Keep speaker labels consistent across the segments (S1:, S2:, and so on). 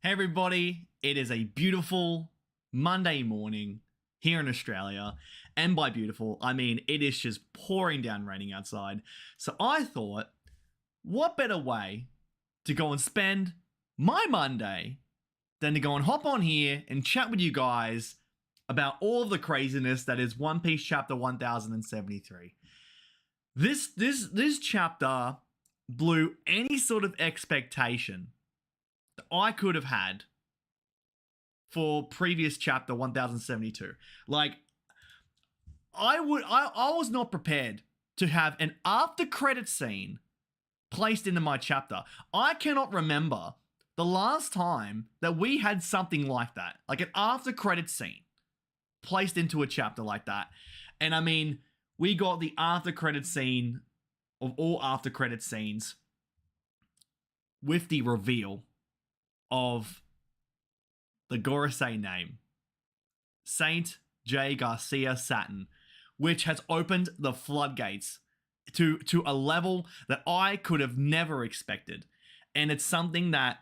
S1: Hey everybody, it is a beautiful Monday morning here in Australia, and by beautiful, I mean it is just pouring down raining outside. So I thought, what better way to go and spend my Monday than to go and hop on here and chat with you guys about all the craziness that is One Piece chapter 1073. This chapter blew any sort of expectation I could have had for previous chapter 1072. Like, I was not prepared to have an after credit scene placed into my chapter. I cannot remember the last time that we had something like that, like an after credit scene placed into a chapter like that. And I mean, we got the after credit scene of all after credit scenes with the reveal of the Gorosei name, Saint J. Garcia Satin, which has opened the floodgates to a level that I could have never expected. And it's something that,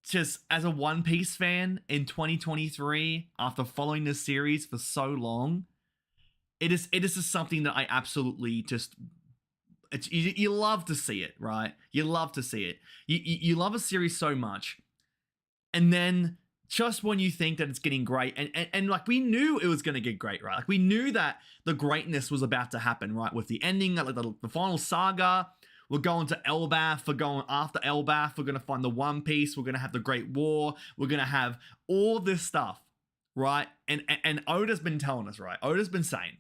S1: just as a One Piece fan in 2023, after following this series for so long, it is just something that I absolutely just... You love to see it, right? You love to see it. You love a series so much. And then just when you think that it's getting great, and like we knew it was going to get great, right? Like we knew that the greatness was about to happen, right? With the ending, like the final saga, we're going to Elbaf, we're going after Elbaf, we're going to find the One Piece, we're going to have the Great War, we're going to have all this stuff, right? And Oda's been telling us, right? Oda's been saying,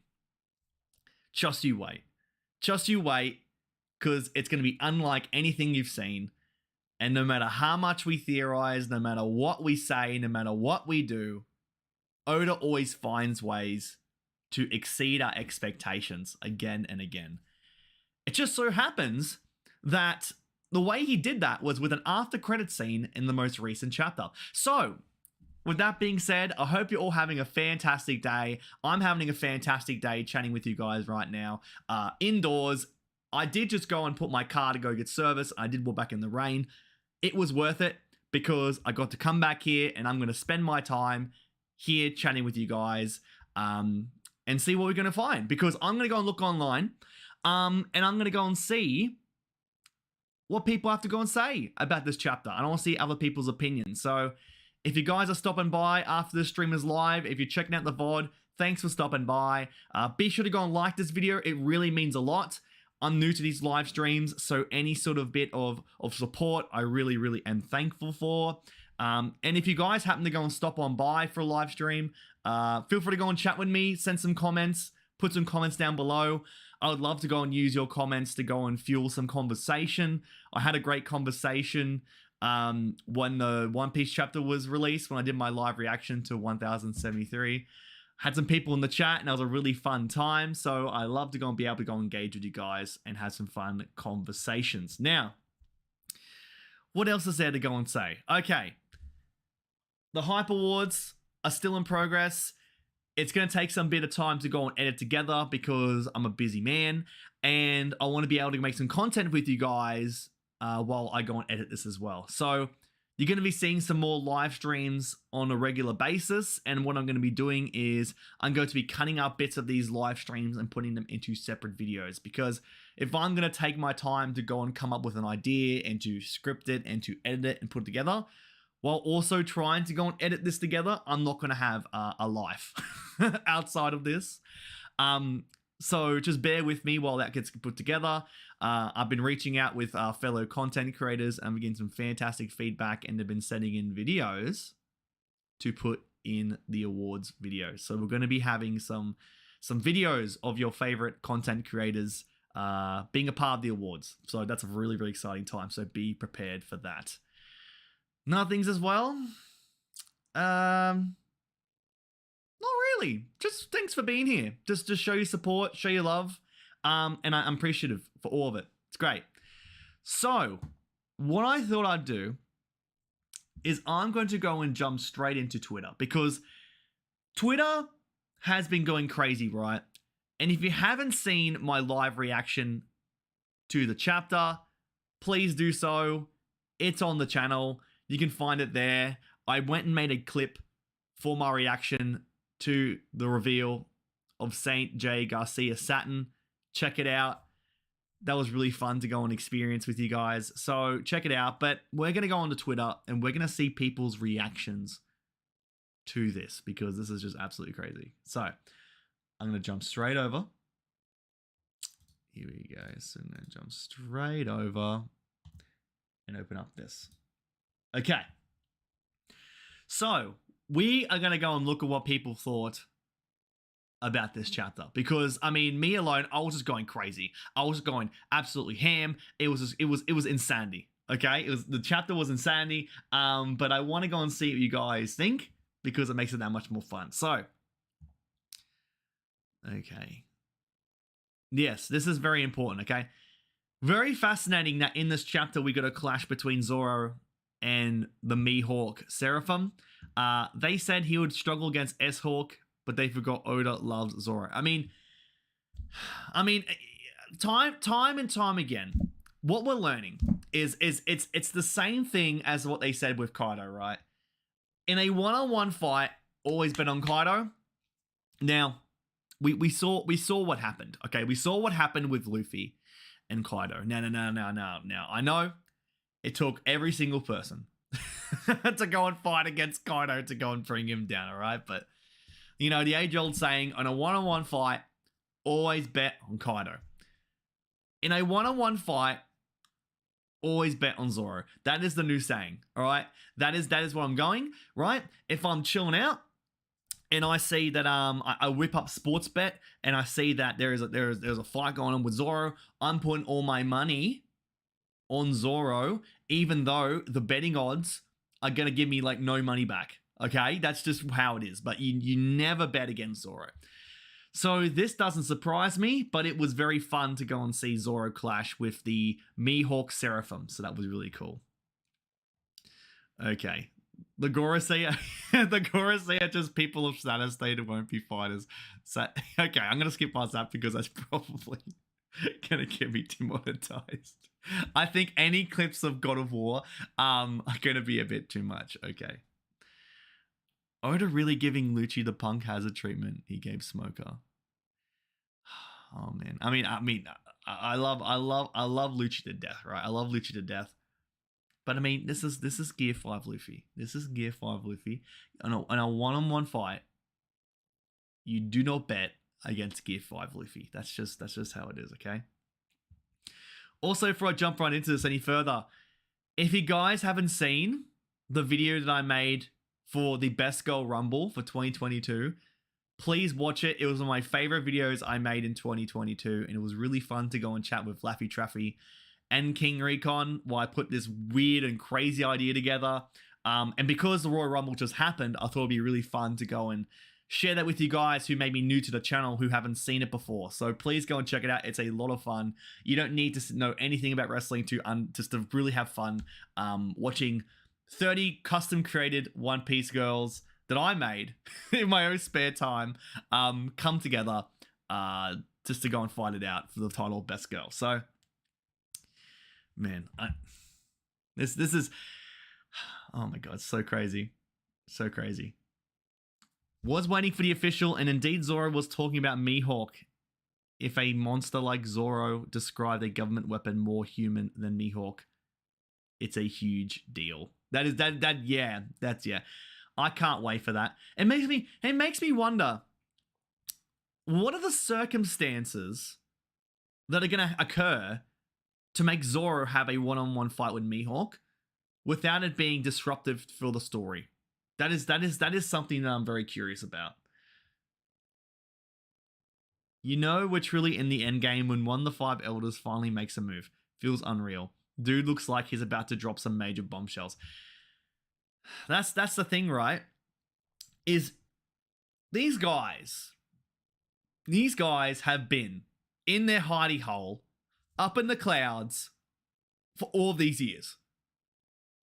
S1: just you wait. Just you wait, because it's going to be unlike anything you've seen. And no matter how much we theorize, no matter what we say, no matter what we do, Oda always finds ways to exceed our expectations again and again. It just so happens that the way he did that was with an after credit scene in the most recent chapter. So, with that being said, I hope you're all having a fantastic day. I'm having a fantastic day chatting with you guys right now. Indoors, I did just go and put my car to go get service. I did walk back in the rain. It was worth it because I got to come back here and I'm going to spend my time here chatting with you guys and see what we're going to find, because I'm going to go and look online and I'm going to go and see what people have to go and say about this chapter. I want to see other people's opinions. So if you guys are stopping by after the stream is live, if you're checking out the VOD, thanks for stopping by. Be sure to go and like this video. It really means a lot. I'm new to these live streams, so any sort of bit of support, I really am thankful for. And if you guys happen to go and stop on by for a live stream, feel free to go and chat with me, send some comments, put some comments down below. I would love to go and use your comments to go and fuel some conversation. I had a great conversation when the One Piece chapter was released, when I did my live reaction to 1073. Had some people in the chat and it was a really fun time. So I love to go and be able to go engage with you guys and have some fun conversations. Now, what else is there to go and say? Okay. The Hype Awards are still in progress. It's going to take some bit of time to go and edit together because I'm a busy man and I want to be able to make some content with you guys while I go and edit this as well. So you're going to be seeing some more live streams on a regular basis, and what I'm going to be doing is I'm going to be cutting up bits of these live streams and putting them into separate videos, because if I'm going to take my time to go and come up with an idea and to script it and to edit it and put it together, while also trying to go and edit this together, I'm not going to have a life outside of this. So just bear with me while that gets put together. I've been reaching out with fellow content creators and I'm getting some fantastic feedback, and they've been sending in videos to put in the awards videos. So we're going to be having some videos of your favorite content creators being a part of the awards. So that's a really exciting time. So be prepared for that. Other things as well. Not really. Just thanks for being here. Just to show your support, show your love. And I'm appreciative for all of it. It's great. So, what I thought I'd do is I'm going to go and jump straight into Twitter, because Twitter has been going crazy, right? And if you haven't seen my live reaction to the chapter, please do so. It's on the channel. You can find it there. I went and made a clip for my reaction to the reveal of Saint J. Garcia Satin. Check it out. That was really fun to go and experience with you guys. So check it out. But we're going to go onto Twitter and we're going to see people's reactions to this because this is just absolutely crazy. So I'm going to jump straight over. Here we go. So I'm going to jump straight over and open up this. Okay. So we are going to go and look at what people thought about this chapter because I mean, me alone, I was just going crazy. I was going absolutely ham. It was insanity. Okay, the chapter was insanity. But I want to go and see what you guys think because it makes it that much more fun. So, okay, yes, this is very important. Okay, very fascinating that in this chapter we got a clash between Zoro and the Mihawk Seraphim. They said he would struggle against S-Hawk, but they forgot Oda loves Zoro. I mean, time and time again, what we're learning is it's the same thing as what they said with Kaido, right? In a one-on-one fight, always bet on Kaido. Now, we saw what happened. Okay, we saw what happened with Luffy and Kaido. Now, I know it took every single person to go and fight against Kaido to go and bring him down, all right? But you know, the age-old saying, on a one-on-one fight, always bet on Kaido. In a one-on-one fight, always bet on Zoro. That is the new saying, all right? That is what I'm going, right? If I'm chilling out and I see that I whip up sports bet and I see that there's a fight going on with Zoro, I'm putting all my money on Zoro, even though the betting odds are going to give me like no money back. Okay, that's just how it is. But you never bet against Zoro. So this doesn't surprise me, but it was very fun to go and see Zoro clash with the Mihawk Seraphim. So that was really cool. Okay, the Gorosei, the Gorosei are just people of status. They won't be fighters. So okay, I'm gonna skip past that because that's probably gonna get me demonetized. I think any clips of God of War are gonna be a bit too much. Okay. Oda really giving Lucci the punk hazard treatment he gave Smoker. Oh man, I mean, I love Lucci to death, right? I love Lucci to death, but I mean, this is Gear 5 Luffy. This is Gear 5 Luffy. On a one-on-one fight, you do not bet against Gear 5 Luffy. That's just how it is, okay? Also, before I jump right into this any further, if you guys haven't seen the video that I made for the Best Girl Rumble for 2022, please watch it. It was one of my favorite videos I made in 2022, and it was really fun to go and chat with Laffy Traffy and King Recon while I put this weird and crazy idea together. And because the Royal Rumble just happened, I thought it'd be really fun to go and share that with you guys who may be new to the channel who haven't seen it before. So please go and check it out. It's a lot of fun. You don't need to know anything about wrestling just to really have fun watching 30 custom created One Piece girls that I made in my own spare time come together just to go and fight it out for the title of Best Girl. So, man, this is, oh my god, so crazy. So crazy. Was waiting for the official, and indeed Zoro was talking about Mihawk. If a monster like Zoro described a government weapon more human than Mihawk, it's a huge deal. Yeah. I can't wait for that. It makes me wonder, what are the circumstances that are going to occur to make Zoro have a one-on-one fight with Mihawk without it being disruptive for the story? That is something that I'm very curious about. You know, we're truly in the end game when one of the 5 elders finally makes a move. Feels unreal. Dude looks like he's about to drop some major bombshells. That's the thing, right? Is these guys have been in their hidey hole, up in the clouds, for all these years.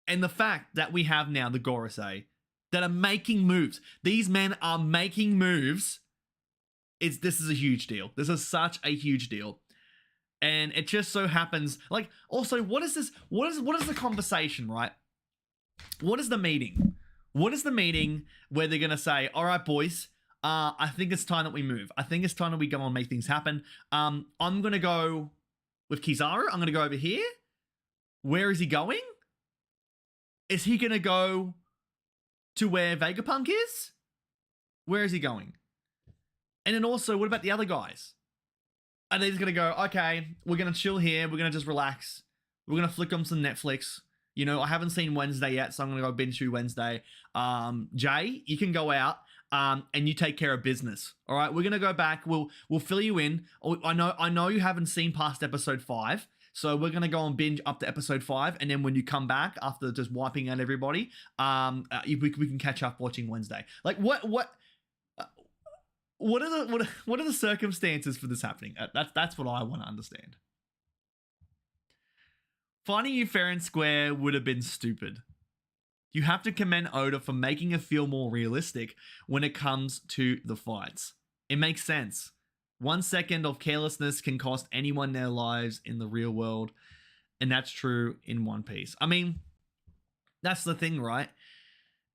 S1: And the fact that we have now the Gorosei that are making moves. These men are making moves. This is a huge deal. This is such a huge deal. And it just so happens, like, also, what is this? What is the conversation, right? what is the meeting? What is the meeting where they're gonna say, all right, boys, I think it's time that we move. I think it's time that we go and make things happen. I'm gonna go with Kizaru. I'm gonna go over here. Where is he going? Is he gonna go to where Vegapunk is? Where is he going? And then also, what about the other guys? Are they just gonna go, okay, we're gonna chill here, we're gonna just relax, we're gonna flick on some Netflix. You know, I haven't seen Wednesday yet, so I'm gonna go binge through Wednesday. Jay, you can go out and you take care of business. All right, we're gonna go back. We'll fill you in. I know you haven't seen past episode 5, so we're gonna go and binge up to episode 5, and then when you come back after just wiping out everybody, we can catch up watching Wednesday. Like what are the circumstances for this happening? That's what I want to understand. Finding you fair and square would have been stupid. You have to commend Oda for making it feel more realistic when it comes to the fights. It makes sense. 1 second of carelessness can cost anyone their lives in the real world, and that's true in One Piece. I mean, that's the thing, right?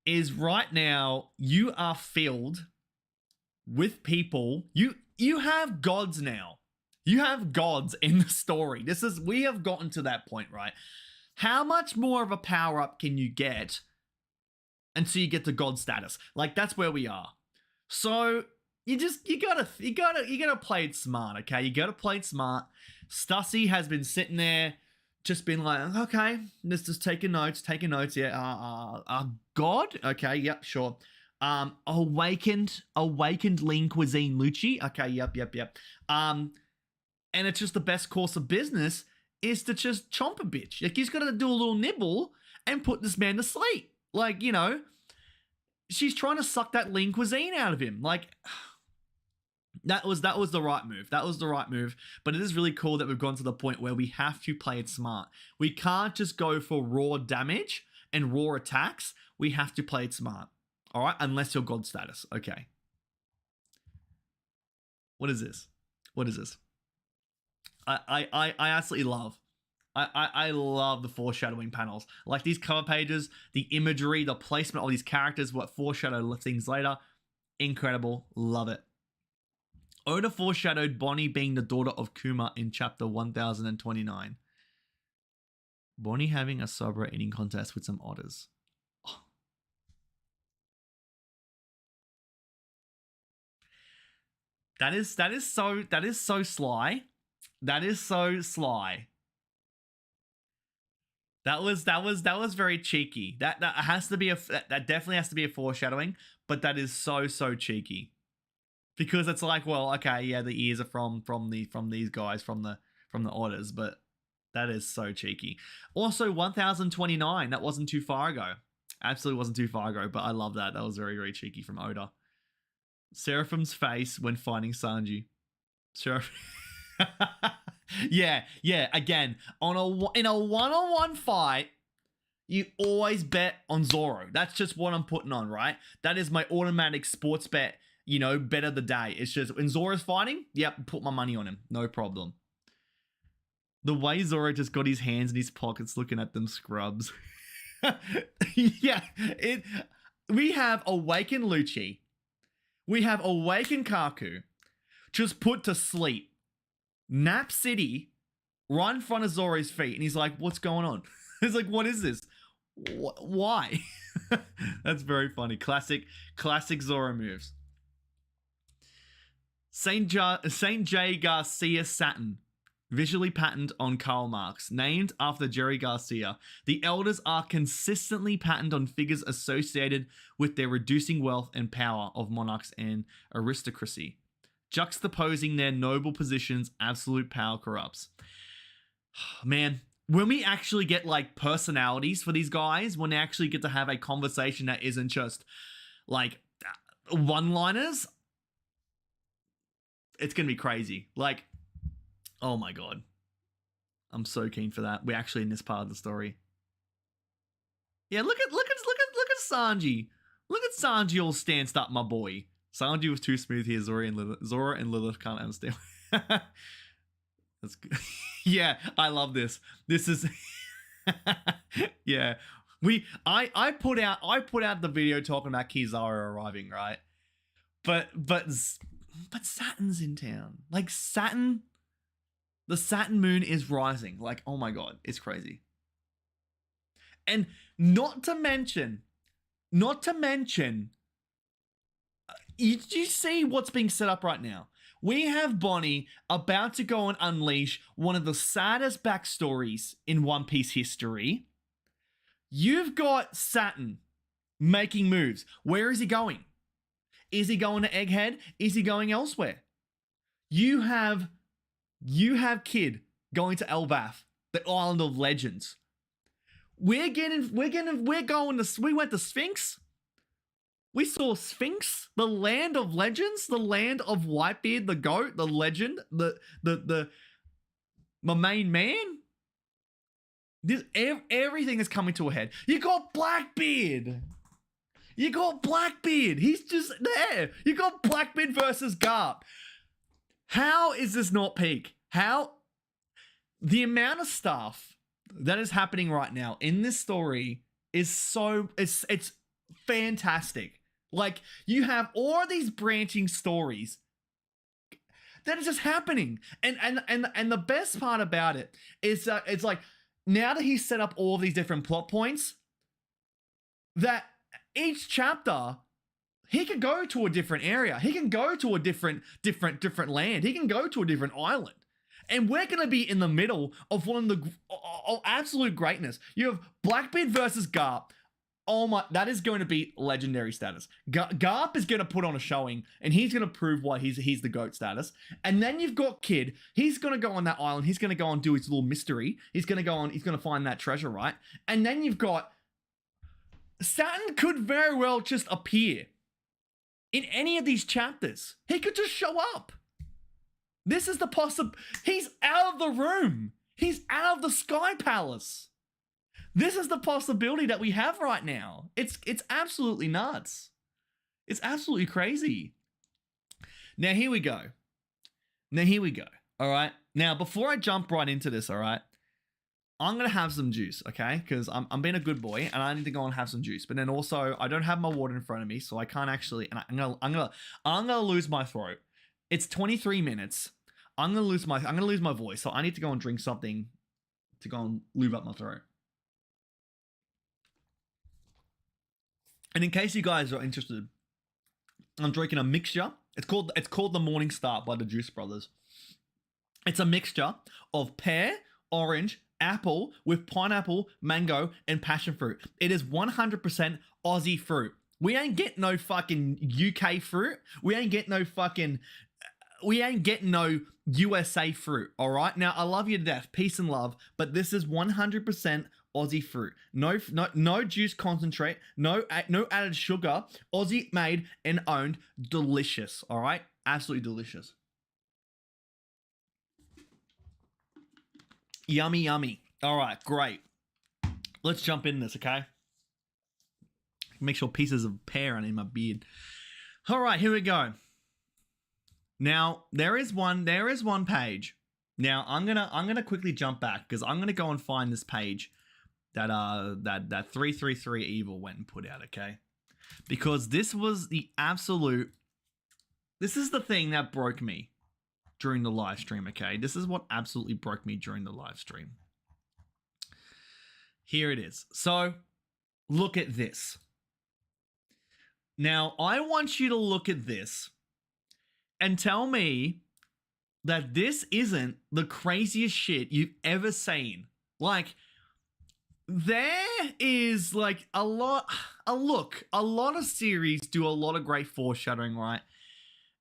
S1: Is right now you are filled with people. You have gods now. You have gods in the story. We have gotten to that point, right? How much more of a power up can you get until you get to god status? Like, that's where we are. So you gotta play it smart, okay? You gotta play it smart. Stussy has been sitting there, just been like, okay, let's just taking notes, yeah. God, okay, yep, sure. Awakened lean cuisine Lucci, okay, yep. And it's just the best course of business is to just chomp a bitch. Like, he's got to do a little nibble and put this man to sleep. Like, you know, she's trying to suck that lean cuisine out of him. Like, that was the right move. That was the right move. But it is really cool that we've gone to the point where we have to play it smart. We can't just go for raw damage and raw attacks. We have to play it smart. All right? Unless you're god status. Okay. What is this? I absolutely love. I love the foreshadowing panels. Like these cover pages, the imagery, the placement of these characters, what foreshadow things later. Incredible. Love it. Oda foreshadowed Bonnie being the daughter of Kuma in chapter 1029. Bonnie having a Sabra eating contest with some otters. Oh. That is so sly. That is so sly. That was very cheeky. That definitely has to be a foreshadowing, but that is so cheeky. Because it's like, well, okay, yeah, the ears are from these guys, from the otters, but that is so cheeky. Also, 1029, that wasn't too far ago. Absolutely wasn't too far ago, but I love that. That was very, very cheeky from Oda. Seraphim's face when finding Sanji. Seraphim. yeah. Again, in a one-on-one fight, you always bet on Zoro. That's just what I'm putting on, right? That is my automatic sports bet. You know, bet of the day. It's just when Zoro's fighting, yep, put my money on him, no problem. The way Zoro just got his hands in his pockets, looking at them scrubs. Yeah, we have awakened Lucci. We have awakened Kaku, just put to sleep. Nap City, right in front of Zoro's feet, and he's like, "What's going on?" It's like, "What is this? Why?" That's very funny. Classic Zoro moves. Saint J. Garcia Satin, visually patterned on Karl Marx, named after Jerry Garcia. The elders are consistently patterned on figures associated with their reducing wealth and power of monarchs and aristocracy. Juxtaposing their noble positions, absolute power corrupts. Man, when we actually get like personalities for these guys, when they actually get to have a conversation that isn't just like one-liners, it's going to be crazy. Like, oh my God. I'm so keen for that. We're actually in this part of the story. Yeah, look at Sanji. Look at Sanji all stanced up, my boy. Sanji was too smooth here. Zoro and Lilith can't understand. That's good. Yeah, I love this. This is... yeah. I put out the video talking about Kizaru arriving, right? But Saturn's in town. Like Saturn, the Saturn moon is rising. Like, oh my god, it's crazy. And not to mention, you see what's being set up right now. We have Bonnie about to go and unleash one of the saddest backstories in One Piece history. You've got Saturn making moves. Where is he going? Is he going to Egghead? Is he going elsewhere? You have Kid going to Elbaf, the Island of Legends. We went to Sphinx. We saw Sphinx, the land of legends, the land of Whitebeard, the goat, the legend, my main man. Everything is coming to a head. You got Blackbeard. He's just there. You got Blackbeard versus Garp. How is this not peak? How? The amount of stuff that is happening right now in this story is it's fantastic. Like, you have all these branching stories that is just happening. And the best part about it is that it's like, now that he's set up all these different plot points, that each chapter, he can go to a different area. He can go to a different land. He can go to a different island. And we're going to be in the middle of one of the absolute greatness. You have Blackbeard versus Garp. Oh my, that is going to be legendary status. Garp is going to put on a showing, and he's going to prove why he's the GOAT status. And then you've got Kid. He's going to go on that island. He's going to go and do his little mystery. He's going to find that treasure, right? And then you've got Saturn could very well just appear in any of these chapters. He could just show up. This is the he's out of the room. He's out of the Sky Palace. This is the possibility that we have right now. It's absolutely nuts. It's absolutely crazy. Now here we go. All right. Now, before I jump right into this, all right, I'm gonna have some juice, okay? Because I'm being a good boy and I need to go and have some juice. But then also, I don't have my water in front of me, so I can't actually. And I'm gonna lose my throat. It's 23 minutes. I'm gonna lose my voice, so I need to go and drink something to go and lube up my throat. And in case you guys are interested, I'm drinking a mixture. It's called the Morning Star by the Juice Brothers. It's a mixture of pear, orange, apple with pineapple, mango, and passion fruit. It is 100% Aussie fruit. We ain't getting no fucking UK fruit. We ain't getting no USA fruit, all right? Now, I love you to death. Peace and love. But this is 100% Aussie fruit. No juice concentrate. No added sugar. Aussie made and owned. Delicious, all right? Absolutely delicious. Yummy, yummy. All right, great. Let's jump in this, okay? Make sure pieces of pear aren't in my beard. All right, here we go. Now, there is one page. Now, I'm gonna quickly jump back because I'm gonna go and find this page that 333 Evil went and put out, okay? Because this was this is the thing that broke me during the live stream, okay? This is what absolutely broke me during the live stream. Here it is. So, look at this. Now, I want you to look at this and tell me that this isn't the craziest shit you've ever seen. Like, there is like a lot of series do a lot of great foreshadowing, right?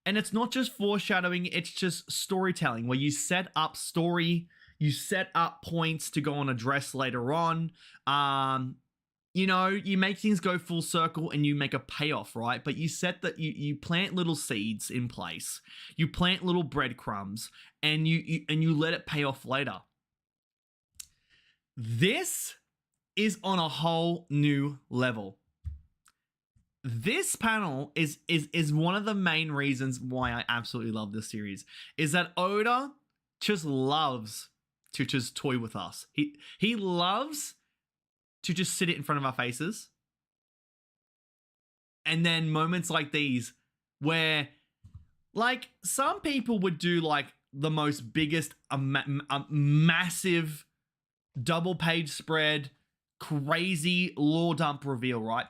S1: And it's not just foreshadowing, it's just storytelling where you set up story, you set up points to go and address later on. You know, you make things go full circle and you make a payoff, right? But you set that you plant little seeds in place. You plant little breadcrumbs and you let it pay off later. This is on a whole new level. This panel is one of the main reasons why I absolutely love this series, is that Oda just loves to just toy with us. He loves to just sit it in front of our faces. And then moments like these where, like, some people would do like the most biggest, massive double page spread, crazy lore dump reveal, right?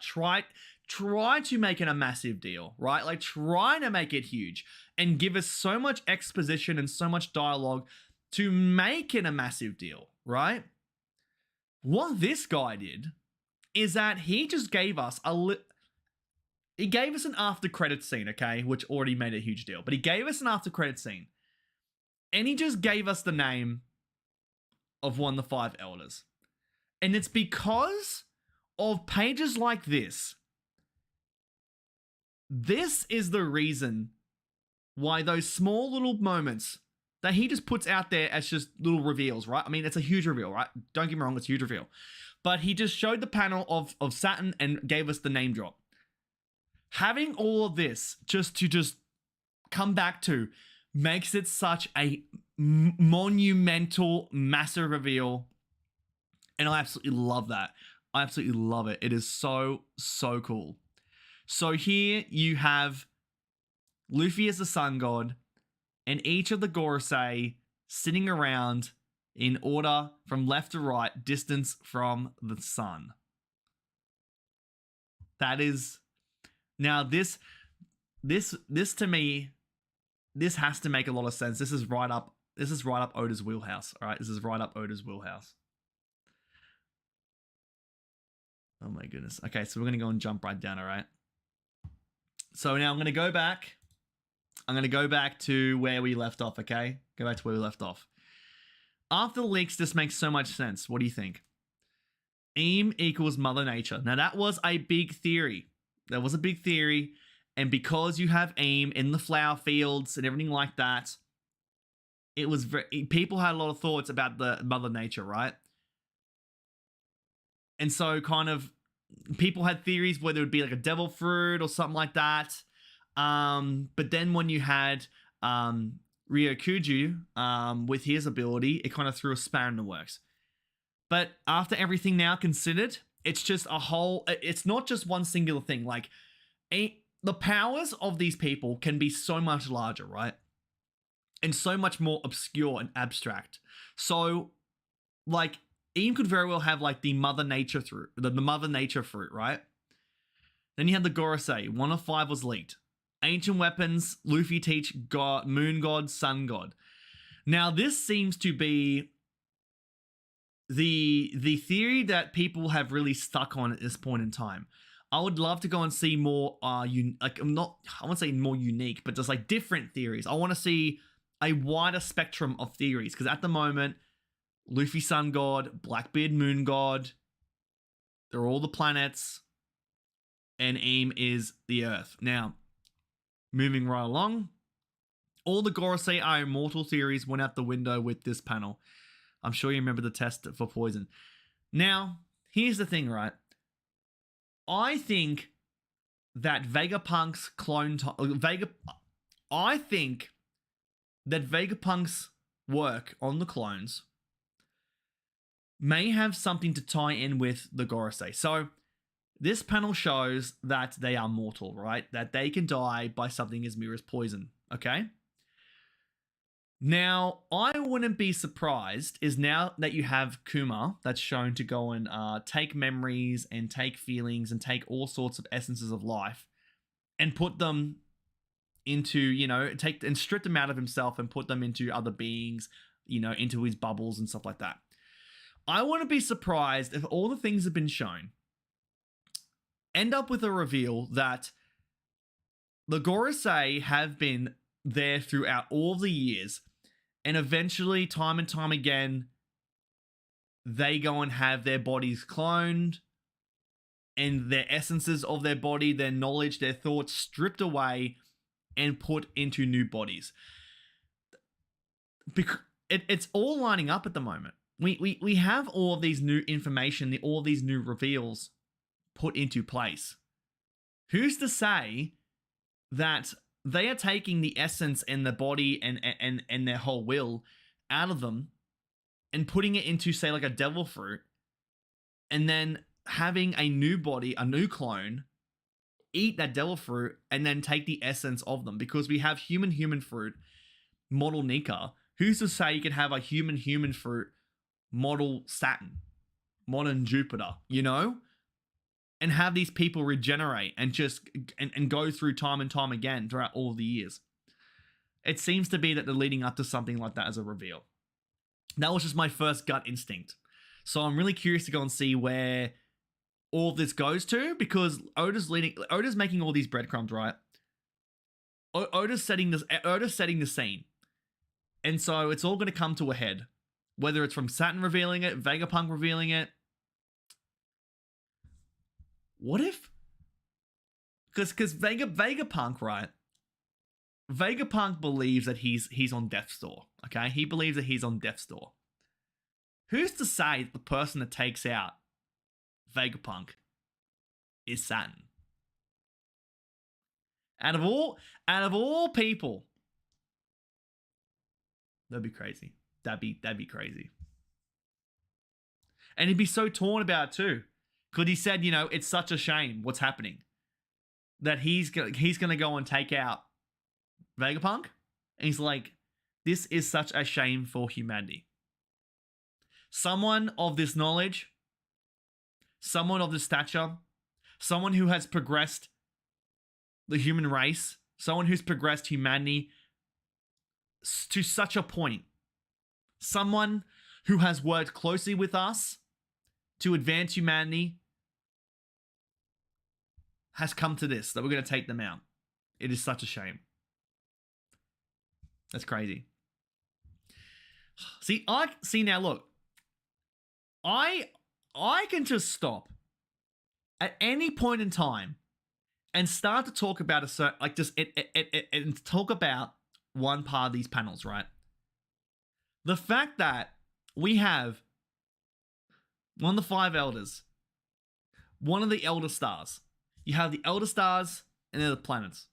S1: Try to make it a massive deal, right? Like, try to make it huge and give us so much exposition and so much dialogue to make it a massive deal, right? What this guy did is that he just gave us he gave us an after credit scene, okay, which already made a huge deal, but he gave us an after credit scene, and he just gave us the name of one of the 5 elders. And it's because of pages like this. This is the reason why those small little moments that he just puts out there as just little reveals, right? I mean, it's a huge reveal, right? Don't get me wrong, it's a huge reveal. But he just showed the panel of Saturn and gave us the name drop. Having all of this just come back to makes it such a monumental, massive reveal. And I absolutely love that. I absolutely love it. It is so, so cool. So here you have Luffy as the sun god, and each of the Gorosei sitting around in order from left to right, distance from the sun. That is... Now this to me, this has to make a lot of sense. This is right up Oda's wheelhouse, all right? This is right up Oda's wheelhouse. Oh my goodness. Okay, so we're going to go and jump right down, all right? So now I'm going to go back. I'm going to go back to where we left off, okay? Go back to where we left off. After the leaks, this makes so much sense. What do you think? Eam equals Mother Nature. Now, that was a big theory. That was a big theory. And because you have Eam in the flower fields and everything like that, it was people had a lot of thoughts about the Mother Nature, right? And so kind of people had theories whether it would be like a devil fruit or something like that. But then when you had Ryokuju with his ability, it kind of threw a spanner in the works. But after everything now considered, it's just a whole, it's not just one singular thing. Like, the powers of these people can be so much larger, right? And so much more obscure and abstract. So, like, Eam could very well have, like, the Mother Nature fruit, the Mother Nature fruit, right? Then you had the Gorosei. 1 of 5 was leaked. Ancient weapons, Luffy teach God, Moon God, Sun God. Now, this seems to be the theory that people have really stuck on at this point in time. I would love to go and see more, I won't say more unique, but just like different theories. I want to see a wider spectrum of theories, because at the moment, Luffy Sun God, Blackbeard Moon God, they're all the planets, and Eam is the Earth. Now, moving right along, all the Gorosei are immortal theories went out the window with this panel. I'm sure you remember the test for poison. Now, here's the thing, right? I think that Vegapunk's Vegapunk's work on the clones may have something to tie in with the Gorosei. So, this panel shows that they are mortal, right? That they can die by something as mere as poison, okay? Now, I wouldn't be surprised is now that you have Kuma that's shown to go and take memories and take feelings and take all sorts of essences of life and put them into, you know, take and strip them out of himself and put them into other beings, you know, into his bubbles and stuff like that. I wouldn't be surprised if all the things have been shown end up with a reveal that the Gorosei have been there throughout all the years, and eventually, time and time again, they go and have their bodies cloned, and their essences of their body, their knowledge, their thoughts stripped away and put into new bodies. Because it's all lining up at the moment. We have all of these new information, all these new reveals put into place. Who's to say that they are taking the essence and the body and their whole will out of them and putting it into, say, like a devil fruit, and then having a new body, a new clone, eat that devil fruit, and then take the essence of them. Because we have human fruit, model Nika. Who's to say you could have a human fruit, model Saturn, modern Jupiter, you know? And have these people regenerate and just and go through time and time again throughout all the years. It seems to be that they're leading up to something like that as a reveal. That was just my first gut instinct. So I'm really curious to go and see where all of this goes to, because Oda's making all these breadcrumbs, right? Oda's setting the scene. And so it's all going to come to a head. Whether it's from Saturn revealing it, Vegapunk revealing it. What if? Because Vegapunk, right? Vegapunk believes that he's on death's door. Okay, he believes that he's on death's door. Who's to say that the person that takes out Vegapunk is Saturn? Out of all people, that'd be crazy. That'd be crazy. And he'd be so torn about it too. Because he said, you know, it's such a shame what's happening. That he's gonna go and take out Vegapunk. And he's like, this is such a shame for humanity. Someone of this knowledge, someone of this stature, someone who has progressed the human race, someone who's progressed humanity to such a point, someone who has worked closely with us to advance humanity, has come to this, that we're going to take them out. It is such a shame. That's crazy. See now, look. I can just stop at any point in time and start to talk about a certain, like, just and talk about one part of these panels, right? The fact that we have one of the 5 elders, one of the elder stars. You have the elder stars and then the planets.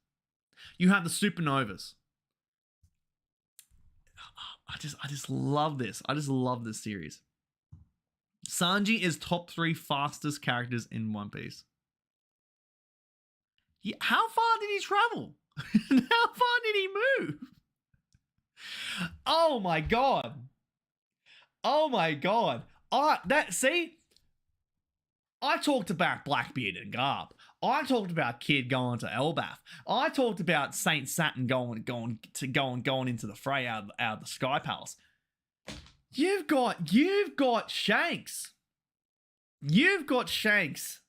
S1: You have the supernovas. I just love this. I just love this series. Sanji is top 3 fastest characters in One Piece. How far did he travel? How far did he move? Oh my god. Oh my god. I talked about Blackbeard and Garp. I talked about Kid going to Elbaf. I talked about Saint Saturn going into the fray out of the Sky Palace. You've got Shanks. You've got Shanks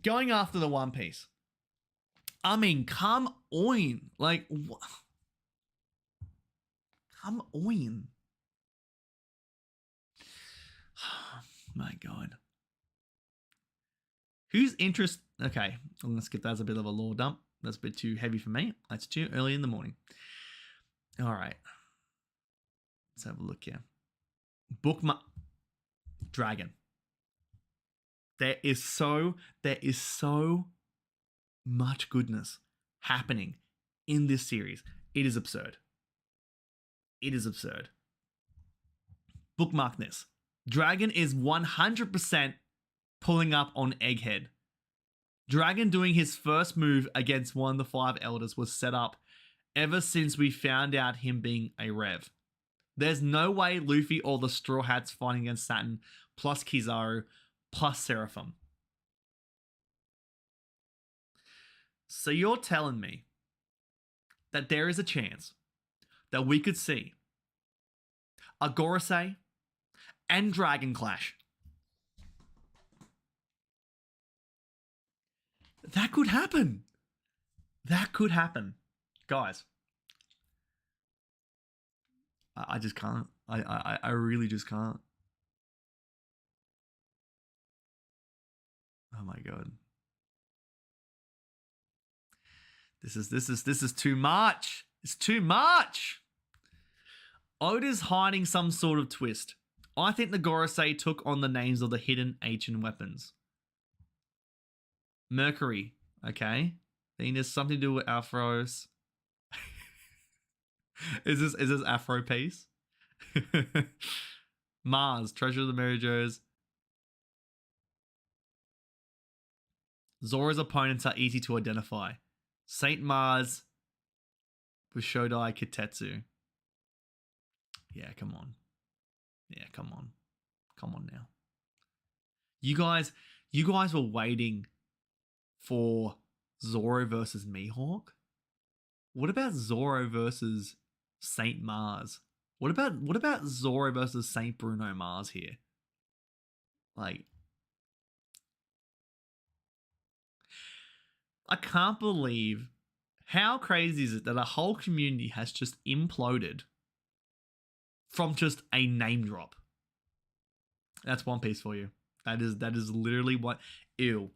S1: going after the One Piece. I mean, come on. Like, come on. My god. Whose interest... Okay, I'm going to skip that as a bit of a lore dump. That's a bit too heavy for me. That's too early in the morning. All right. Let's have a look here. Bookmark. Dragon. There is so much goodness happening in this series. It is absurd. It is absurd. Bookmark this. Dragon is 100% pulling up on Egghead. Dragon doing his first move against one of the 5 elders was set up ever since we found out him being a Rev. There's no way Luffy or the Straw Hats fighting against Saturn, plus Kizaru, plus Seraphim. So you're telling me that there is a chance that we could see a Gorosei and Dragon clash? That could happen. That could happen. Guys, I just can't. I really just can't. Oh my god. This is too much. It's too much. Oda's hiding some sort of twist. I think the Gorosei took on the names of the hidden ancient weapons. Mercury, okay. Then there's something to do with afros. Is this Afro piece? Mars, Treasure of the Mary Joes. Zora's opponents are easy to identify. Saint Mars, Bushodai Kitetsu. Yeah, come on. Yeah, come on. Come on now. You guys were waiting for Zoro versus Mihawk? What about Zoro versus Saint Mars? What about Zoro versus Saint Bruno Mars here? Like, I can't believe how crazy is it that a whole community has just imploded from just a name drop. That's One Piece for you. That is literally what. Ew.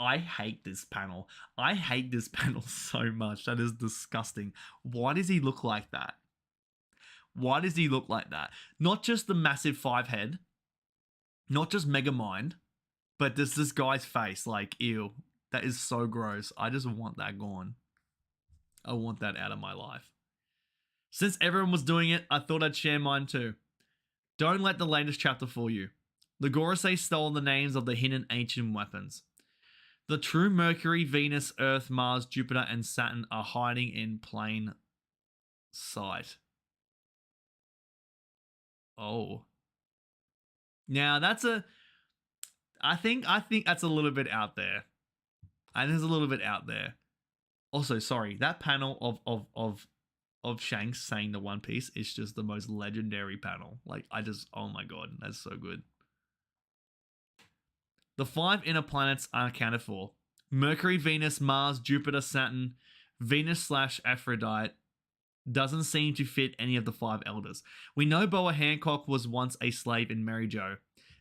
S1: I hate this panel. I hate this panel so much. That is disgusting. Why does he look like that? Why does he look like that? Not just the massive 5 head, not just Megamind, but this guy's face. Like, ew. That is so gross. I just want that gone. I want that out of my life. Since everyone was doing it, I thought I'd share mine too. Don't let the latest chapter fool you. The Gorosei stole the names of the hidden ancient weapons. The true Mercury, Venus, Earth, Mars, Jupiter, and Saturn are hiding in plain sight. Oh. Now that's I think that's a little bit out there. I think it's a little bit out there. Also, sorry, that panel of Shanks saying the One Piece is just the most legendary panel. Like, oh my god, that's so good. The 5 inner planets are accounted for. Mercury, Venus, Mars, Jupiter, Saturn, Venus/Aphrodite doesn't seem to fit any of the 5 elders. We know Boa Hancock was once a slave in Mary Jo,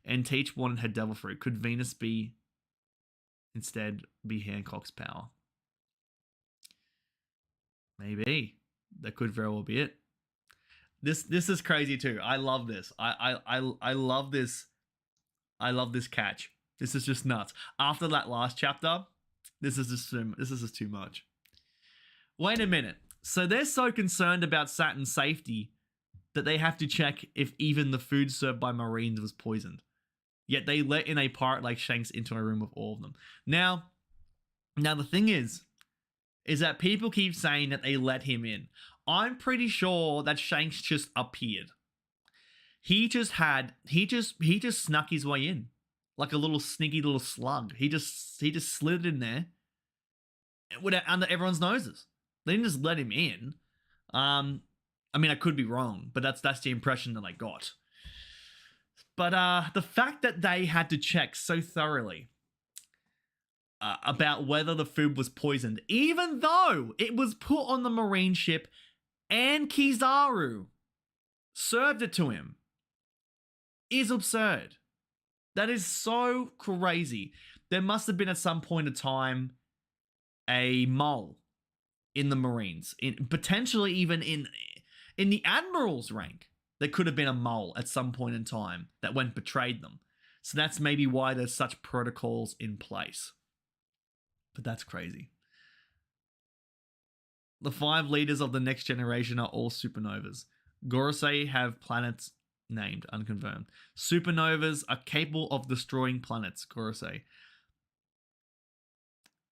S1: and Teach wanted her devil fruit. Could Venus instead be Hancock's power? Maybe. That could very well be it. This is crazy too. I love this. I love this. I love this catch. This is just nuts. After that last chapter, this is just too much. Wait a minute. So they're so concerned about Saturn's safety that they have to check if even the food served by Marines was poisoned. Yet they let in a pirate like Shanks into a room with all of them. Now the thing is that people keep saying that they let him in. I'm pretty sure that Shanks just appeared. He just snuck his way in. Like a little sneaky little slug. He just slid in there under everyone's noses. They didn't just let him in. I mean, I could be wrong, but that's the impression that I got. But the fact that they had to check so thoroughly about whether the food was poisoned, even though it was put on the Marine ship and Kizaru served it to him, is absurd. That is so crazy. There must have been at some point in time a mole in the Marines, potentially even in the Admiral's rank. There could have been a mole at some point in time that went betrayed them. So that's maybe why there's such protocols in place. But that's crazy. The 5 leaders of the next generation are all supernovas. Gorosei have planets named, unconfirmed. Supernovas are capable of destroying planets, Gorosei.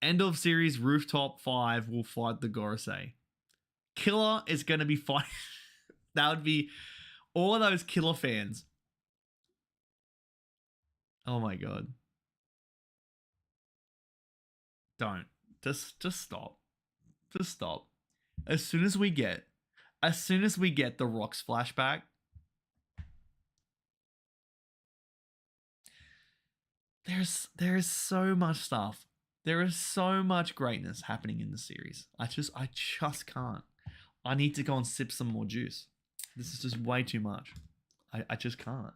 S1: End of series Rooftop 5 will fight the Gorosei. Killer is going to be fighting. That would be all those Killer fans. Oh my god. Don't. Just stop. Just stop. As soon as we get the Rocks flashback, there is so much stuff. There is so much greatness happening in the series. I just can't. I need to go and sip some more juice. This is just way too much. I just can't.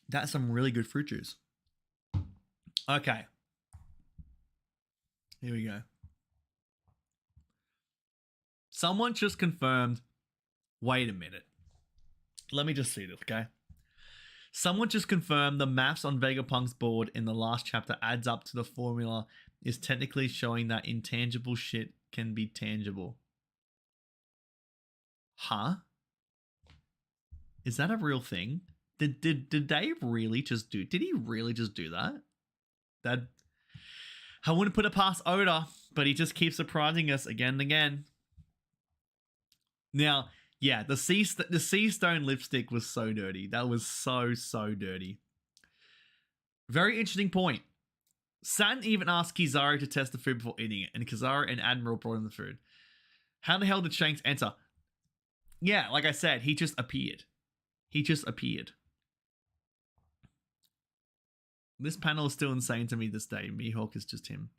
S1: That's some really good fruit juice. Okay. Here we go. Someone just confirmed. Wait a minute. Let me just see this, okay? Someone just confirmed the maths on Vegapunk's board in the last chapter adds up to the formula is technically showing that intangible shit can be tangible. Huh? Is that a real thing? Did Dave really just do? Did he really just do that? That I wouldn't put it past Oda, but he just keeps surprising us again and again. Now, yeah, the sea stone lipstick was so dirty. That was so dirty. Very interesting point. Saturn even asked Kizaru to test the food before eating it, and Kizaru and Admiral brought in the food. How the hell did Shanks enter? Yeah, like I said, he just appeared. He just appeared. This panel is still insane to me this day. Mihawk is just him.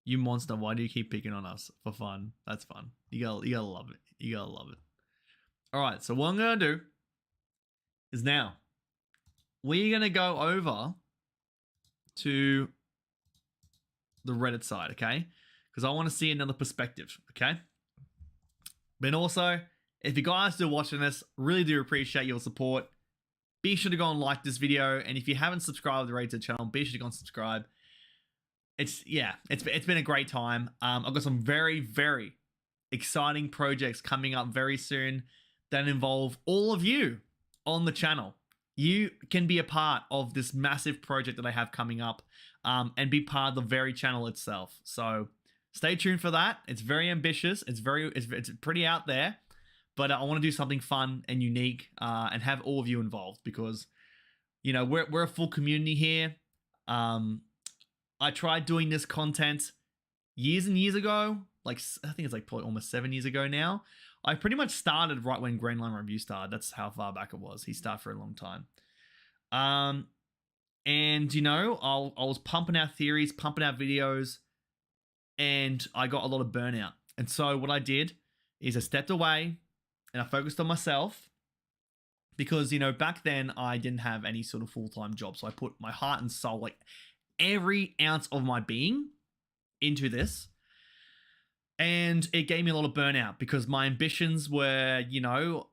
S1: You monster, why do you keep picking on us? For fun. That's fun. You gotta love it. You gotta love it. Alright, so what I'm gonna do is now we're gonna go over to the Reddit side, okay? Because I want to see another perspective, okay? But also, if you guys are still watching this, really do appreciate your support. Be sure to go and like this video, and if you haven't subscribed already to the channel, be sure to go and subscribe. It's been a great time. I've got some very exciting projects coming up very soon that involve all of you on the channel. You can be a part of this massive project that I have coming up, and be part of the very channel itself. So stay tuned for that. It's very ambitious. It's pretty out there, but I want to do something fun and unique, and have all of you involved because, you know, we're a full community here. I tried doing this content years and years ago. Like, I think it's like probably almost 7 years ago now. I pretty much started right when Green Line Review started. That's how far back it was. He started for a long time. And you know, I was pumping out theories, pumping out videos, and I got a lot of burnout. And so what I did is I stepped away and I focused on myself because, you know, back then I didn't have any sort of full-time job. So I put my heart and soul, like every ounce of my being into this. And it gave me a lot of burnout because my ambitions were, you know,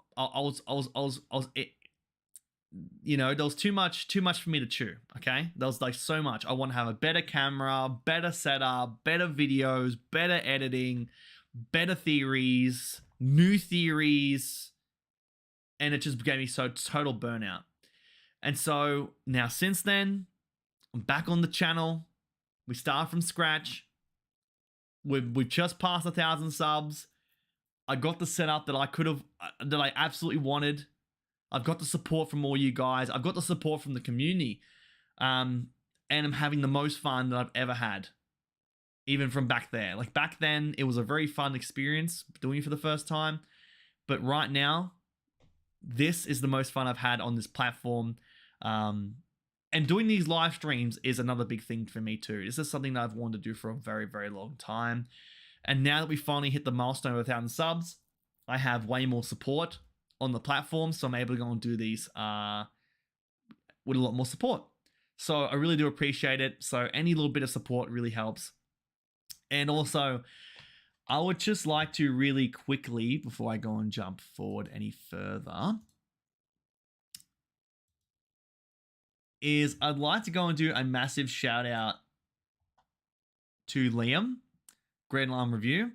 S1: you know, there was too much for me to chew. Okay, there was like so much. I want to have a better camera, better setup, better videos, better editing, better theories, new theories, and it just gave me so total burnout. And so now since then, I'm back on the channel. We start from scratch. We've just passed 1,000 subs. I got the setup that I could have, that I absolutely wanted. I've got the support from all you guys. I've got the support from the community. And I'm having the most fun that I've ever had. Even from back there. Like back then, it was a very fun experience doing it for the first time. But right now, this is the most fun I've had on this platform. And doing these live streams is another big thing for me too. This is something that I've wanted to do for a very long time. And now that we finally hit the milestone of 1,000 subs, I have way more support on the platform. So I'm able to go and do these with a lot more support. So I really do appreciate it. So any little bit of support really helps. And also, I would just like to really quickly, before I go and jump forward any further, is I'd like to go and do a massive shout out to Liam, Grand Line Review.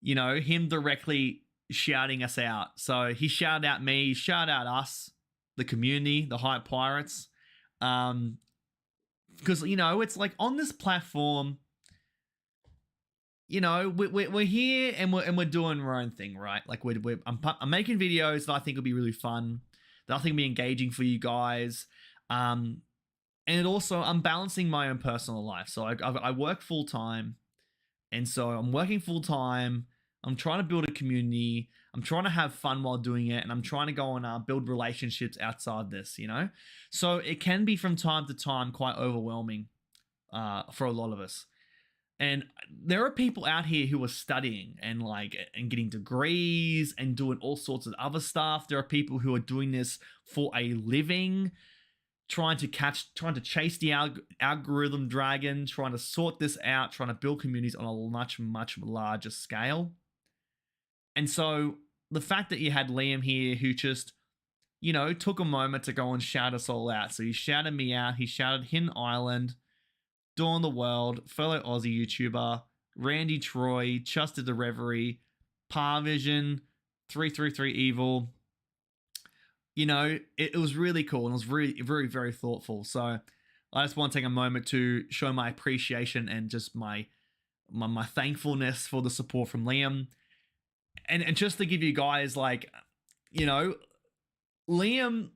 S1: You know, him directly shouting us out. So he shouted out me, shouted out us, the community, the Hype Pirates. Because, you know, it's like on this platform, you know, we're here and we're doing our own thing, right? Like I'm making videos that I think will be really fun, that I think will be engaging for you guys. And it also, I'm balancing my own personal life. So I work full time. And so I'm working full time. I'm trying to build a community. I'm trying to have fun while doing it. And I'm trying to go and build relationships outside this, you know? So it can be from time to time quite overwhelming for a lot of us. And there are people out here who are studying and getting degrees and doing all sorts of other stuff. There are people who are doing this for a living, trying to chase the algorithm dragon, trying to sort this out, trying to build communities on a much larger scale. And so the fact that you had Liam here who just, you know, took a moment to go and shout us all out. So he shouted me out. He shouted Hin Island, Dawn the World, fellow Aussie YouTuber, Randy Troy, Chusted the Reverie, Parvision, 333 Evil, you know, it was really cool and it was really, very, very thoughtful. So I just want to take a moment to show my appreciation and just my thankfulness for the support from Liam. And just to give you guys, like, you know, Liam,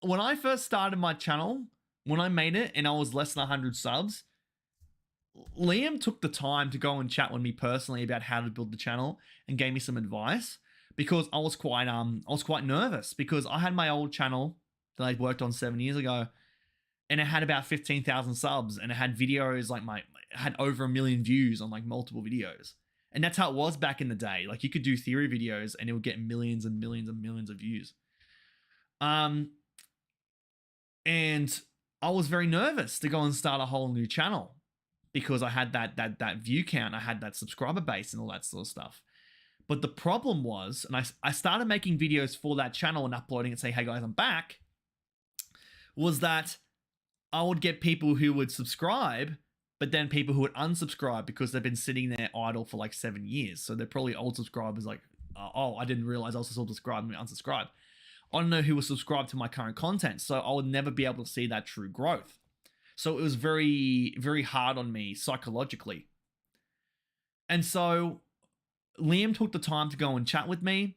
S1: when I first started my channel, when I made it and I was less than 100 subs, Liam took the time to go and chat with me personally about how to build the channel and gave me some advice, because I was quite nervous, because I had my old channel that I worked on 7 years ago, and it had about 15,000 subs, and it had videos like it had over 1 million views on like multiple videos. And that's how it was back in the day. Like, you could do theory videos and it would get millions and millions and millions of views. And I was very nervous to go and start a whole new channel, because I had that view count, I had that subscriber base and all that sort of stuff. But the problem was, and I started making videos for that channel and uploading and say, hey guys, I'm back, was that I would get people who would subscribe, but then people who would unsubscribe because they've been sitting there idle for like 7 years. So they're probably old subscribers, like, oh, I didn't realize I was still subscribed and unsubscribed. I don't know who was subscribed to my current content, so I would never be able to see that true growth. So it was very, very hard on me psychologically. And so Liam took the time to go and chat with me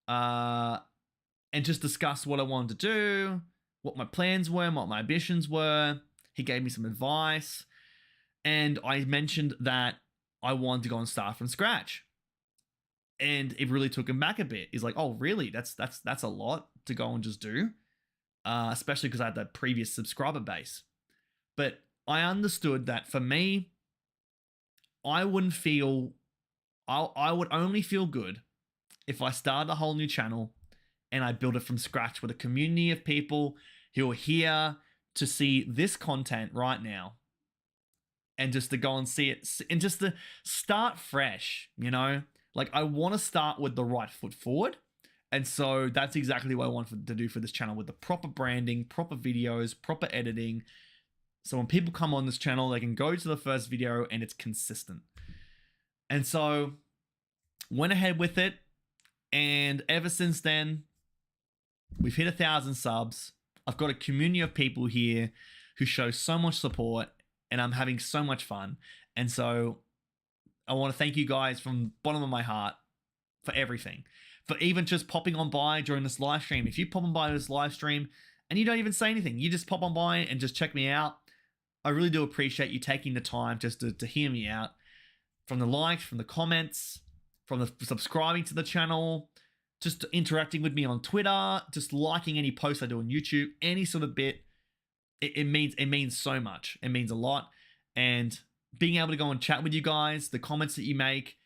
S1: and just discuss what I wanted to do, what my plans were, what my ambitions were. He gave me some advice. And I mentioned that I wanted to go and start from scratch. And it really took him back a bit. He's like, oh, really? That's a lot to go and just do, especially because I had that previous subscriber base. But I understood that for me, I would only feel good if I started a whole new channel and I built it from scratch with a community of people who are here to see this content right now, and just to go and see it and just to start fresh, you know? Like, I want to start with the right foot forward. And so that's exactly what I want to do for this channel, with the proper branding, proper videos, proper editing. So when people come on this channel, they can go to the first video and it's consistent. And so went ahead with it. And ever since then, we've hit 1,000 subs. I've got a community of people here who show so much support, and I'm having so much fun. And so I want to thank you guys from the bottom of my heart for everything. For even just popping on by during this live stream. If you pop on by this live stream and you don't even say anything, you just pop on by and just check me out, I really do appreciate you taking the time just to hear me out. From the likes, from the comments, from the subscribing to the channel, just interacting with me on Twitter, just liking any posts I do on YouTube, any sort of bit. It means so much. It means a lot. And being able to go and chat with you guys, the comments that you make,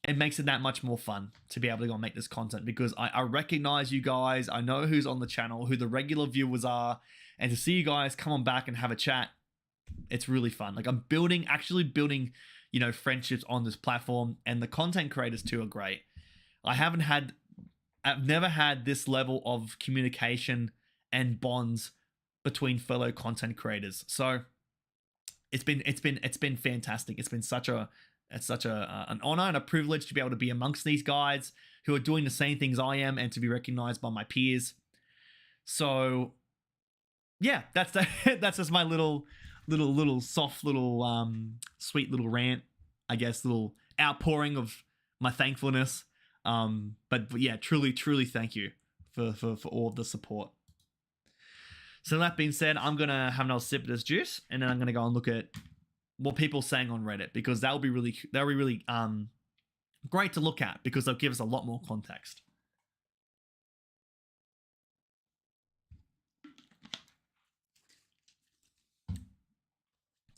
S1: it makes it that much more fun to be able to go and make this content, because I recognize you guys. I know who's on the channel, who the regular viewers are, and to see you guys come on back and have a chat, it's really fun. Like, I'm actually building, you know, friendships on this platform, and the content creators too are great. I've never had this level of communication and bonds between fellow content creators. So it's been fantastic. It's been such an honor and a privilege to be able to be amongst these guys who are doing the same things I am, and to be recognized by my peers. So yeah, that's just my little soft sweet little rant, I guess, little outpouring of my thankfulness. But yeah, truly thank you for all of the support. So that being said, I'm gonna have another sip of this juice, and then I'm gonna go and look at what people are saying on Reddit, because that'll be really great to look at, because they'll give us a lot more context.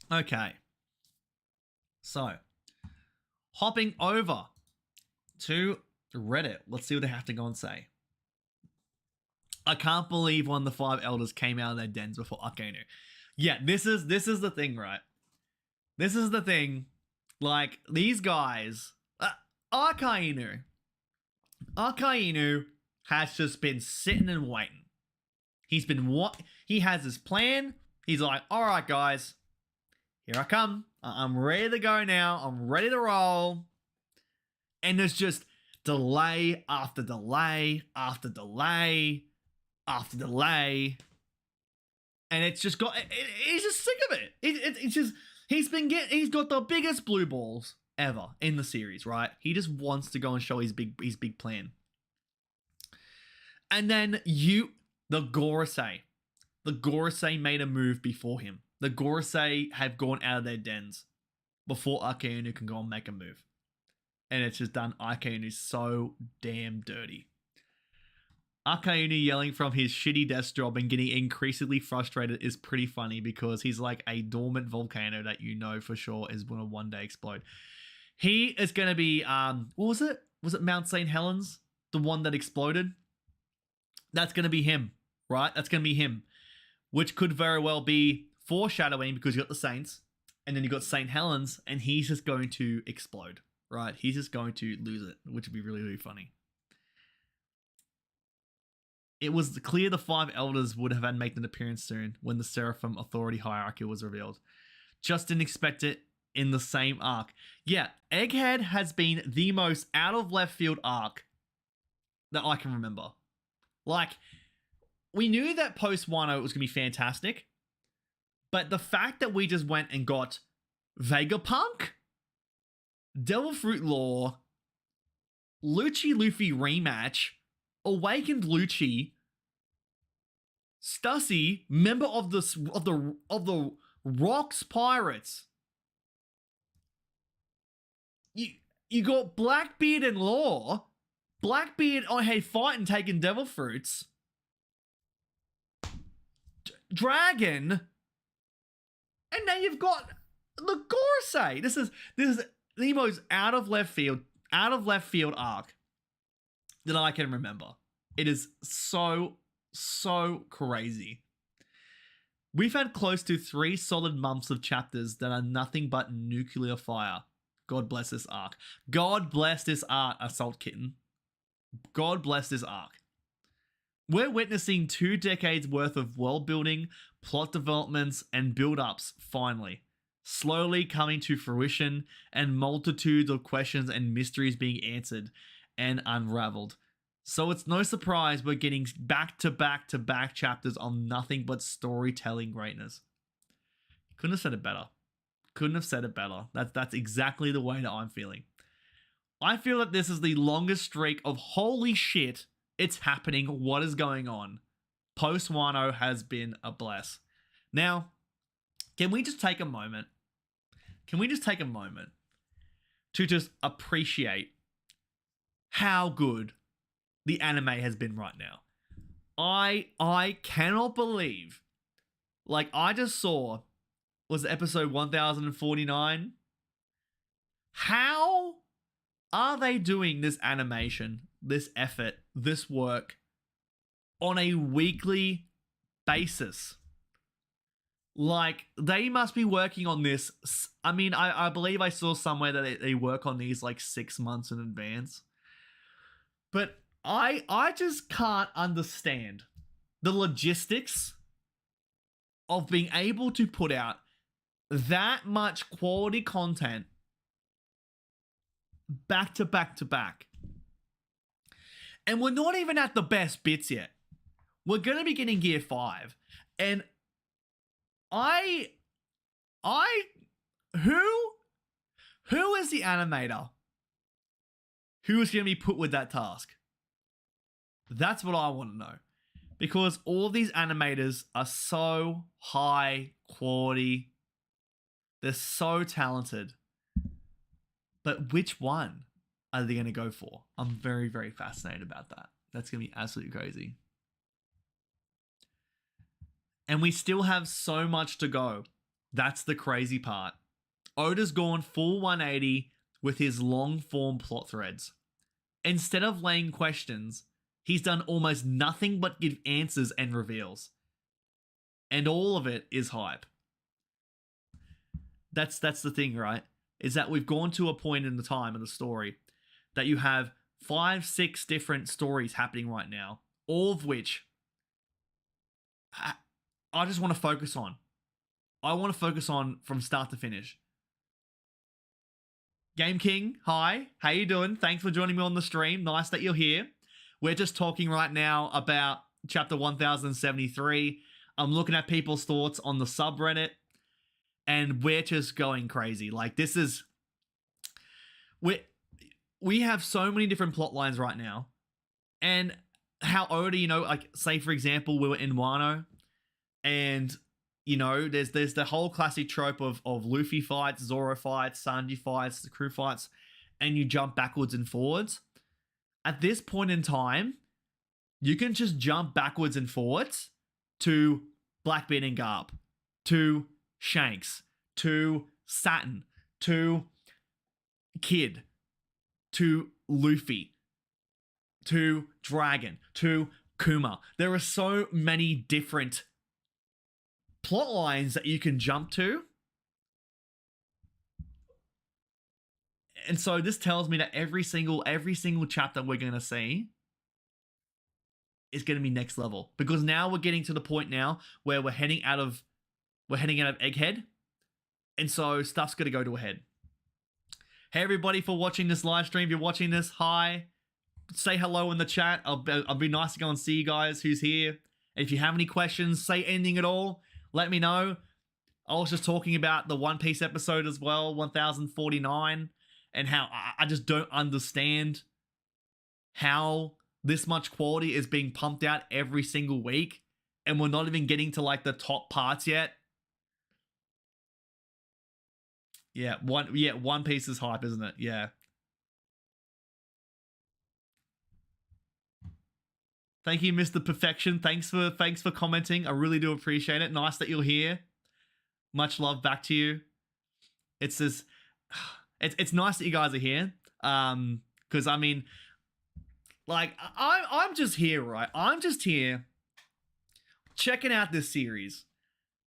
S1: Okay, so hopping over to Reddit, let's see what they have to go and say. I can't believe one of the 5 elders came out of their dens before Akainu. Yeah, this is the thing, right? This is the thing. Like, these guys, Akainu has just been sitting and waiting. He has his plan. He's like, all right, guys, here I come. I'm ready to go now. I'm ready to roll. And there's just delay after delay after delay. after delay. And it's just got, he's just sick of it. It's just, he's got the biggest blue balls ever in the series, right? He just wants to go and show his big plan. And then the Gorosei made a move before him. The Gorosei have gone out of their dens before Akainu can go and make a move. And it's just done Akainu so damn dirty. Akainu yelling from his shitty desk job and getting increasingly frustrated is pretty funny because he's like a dormant volcano that you know for sure is going to one day explode. He is going to be, what was it? Was it Mount St. Helens? The one that exploded? That's going to be him, right? That's going to be him. Which could very well be foreshadowing because you got the Saints and then you got St. Helens and he's just going to explode, right? He's just going to lose it, which would be really, really funny. It was clear the 5 elders would have had made an appearance soon when the Seraphim authority hierarchy was revealed. Just didn't expect it in the same arc. Yeah, Egghead has been the most out of left field arc that I can remember. Like, we knew that post 1.0 was going to be fantastic, but the fact that we just went and got Vegapunk, Devil Fruit Lore, Lucci Luffy rematch, Awakened Lucci, Stussy, member of the Rocks Pirates. You got Blackbeard and Law. Blackbeard, hey, fighting, taking devil fruits. Dragon. And now you've got the Gorosei. This is the most out of left field arc that I can remember. It is so crazy. We've had close to 3 solid months of chapters that are nothing but nuclear fire. God bless this arc. God bless this arc, Assault Kitten. God bless this arc. We're witnessing 2 decades worth of world building, plot developments, and build-ups finally. Slowly coming to fruition, and multitudes of questions and mysteries being answered and unraveled. So it's no surprise we're getting back-to-back chapters on nothing but storytelling greatness. Couldn't have said it better. Couldn't have said it better. That's exactly the way that I'm feeling. I feel that this is the longest streak of holy shit, it's happening, what is going on. Post Wano has been a bless. Now, can we just take a moment? Can we just take a moment to just appreciate how good the anime has been right now? I cannot believe, like, I just saw, was it episode 1049? How are they doing this animation, this effort, this work on a weekly basis? Like, they must be working on this. I mean, I believe I saw somewhere that they work on these like 6 months in advance. But I just can't understand the logistics of being able to put out that much quality content back to back to back. And we're not even at the best bits yet. We're going to be getting Gear 5. And who is the animator who is going to be put with that task? That's what I want to know. Because all these animators are so high quality. They're so talented. But which one are they going to go for? I'm very, very fascinated about that. That's going to be absolutely crazy. And we still have so much to go. That's the crazy part. Oda's gone full 180 with his long-form plot threads. Instead of laying questions, he's done almost nothing but give answers and reveals. And all of it is hype. That's the thing, right? Is that we've gone to a point in the time of the story that you have 5, 6 different stories happening right now, all of which I just want to focus on. I want to focus on from start to finish. Game King, hi. How you doing? Thanks for joining me on the stream. Nice that you're here. We're just talking right now about chapter 1073. I'm looking at people's thoughts on the subreddit, and we're just going crazy. Like, this is... We have so many different plot lines right now. And how Oda, you know, like, say, for example, we were in Wano, and, you know, there's the whole classic trope of Luffy fights, Zoro fights, Sanji fights, the crew fights, and you jump backwards and forwards. At this point in time, you can just jump backwards and forwards to Blackbeard and Garp, to Shanks, to Saturn, to Kid, to Luffy, to Dragon, to Kuma. There are so many different plot lines that you can jump to. And so this tells me that every single chapter we're going to see is going to be next level, because now we're getting to the point now where we're heading out of Egghead, and so stuff's going to go to a head. Hey everybody for watching this live stream. If you're watching this, hi. Say hello in the chat. I'll be nice to go and see you guys who's here. And if you have any questions, say anything at all, let me know. I was just talking about the One Piece episode as well, 1049, and how I just don't understand how this much quality is being pumped out every single week, and we're not even getting to like the top parts yet. Yeah, One Piece is hype, isn't it? Yeah. Thank you, Mr. Perfection. Thanks for commenting. I really do appreciate it. Nice that you're here. Much love back to you. It's just, it's nice that you guys are here. Because I mean, like, I'm just here, right? I'm just here checking out this series,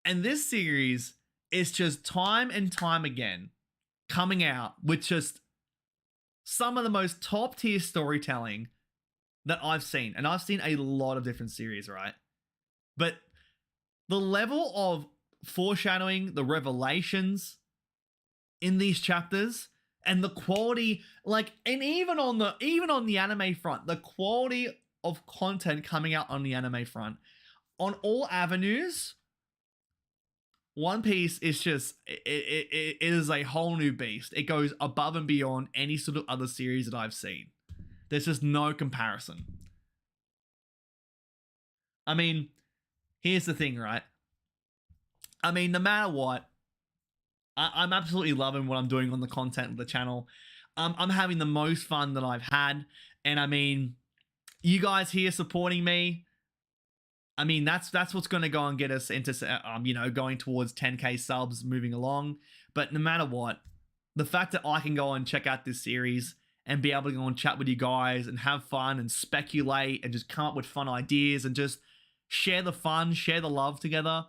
S1: and this series is just time and time again coming out with just some of the most top tier storytelling that I've seen. And I've seen a lot of different series, right? But the level of foreshadowing, the revelations in these chapters, and the quality, like, and even on the anime front, the quality of content coming out on the anime front, on all avenues, One Piece is just, it is a whole new beast. It goes above and beyond any sort of other series that I've seen. There's just no comparison. I mean, here's the thing, right? I mean, no matter what, I'm absolutely loving what I'm doing on the content of the channel. I'm having the most fun that I've had. And I mean, you guys here supporting me, I mean, that's what's going to go and get us into, you know, going towards 10K subs, moving along. But no matter what, the fact that I can go and check out this series and be able to go and chat with you guys and have fun and speculate and just come up with fun ideas and just share the fun, share the love together,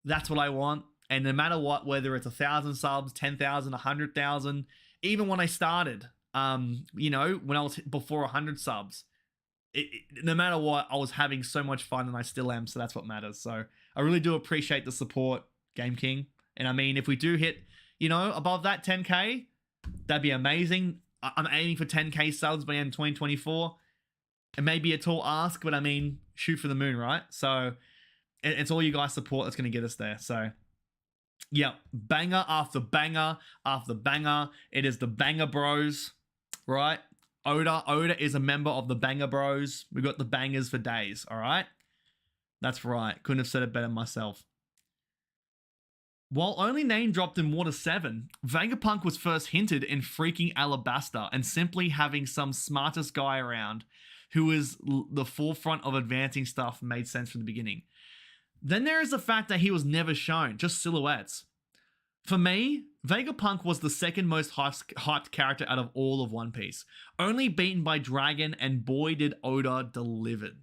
S1: that's what I want. And no matter what, whether it's 1,000 subs, 10,000, 100,000, even when I started, you know, when I was before 100 subs, no matter what, I was having so much fun, and I still am, so that's what matters. So I really do appreciate the support, Game King. And I mean, if we do hit, you know, above that 10K, that'd be amazing. I'm aiming for 10K subs by the end of 2024. It may be a tall ask, but I mean, shoot for the moon, right? So it's all you guys' support that's going to get us there. So yeah, banger after banger after banger. It is the Banger Bros, right? Oda is a member of the Banger Bros. We got the bangers for days, all right? That's right. Couldn't have said it better myself. While only name dropped in Water 7, Vegapunk was first hinted in freaking Alabasta, and simply having some smartest guy around who is the forefront of advancing stuff made sense from the beginning. Then there is the fact that he was never shown, just silhouettes. For me, Vegapunk was the second most hyped character out of all of One Piece, only beaten by Dragon, and boy did Oda delivered.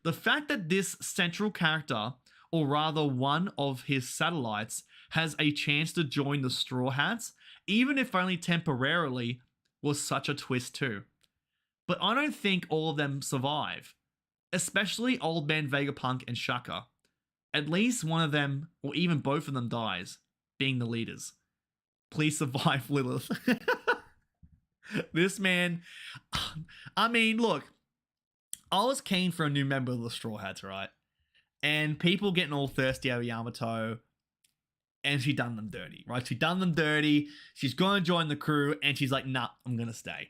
S1: The fact that this central character, or rather one of his satellites, has a chance to join the Straw Hats, even if only temporarily, was such a twist too. But I don't think all of them survive, especially Old Man Vegapunk and Shaka. At least one of them, or even both of them, dies, being the leaders. Please survive, Lilith. This man, I mean, look, I was keen for a new member of the Straw Hats, right? And people getting all thirsty over Yamato, and she done them dirty, right? She done them dirty. She's going to join the crew, and she's like, nah, I'm going to stay.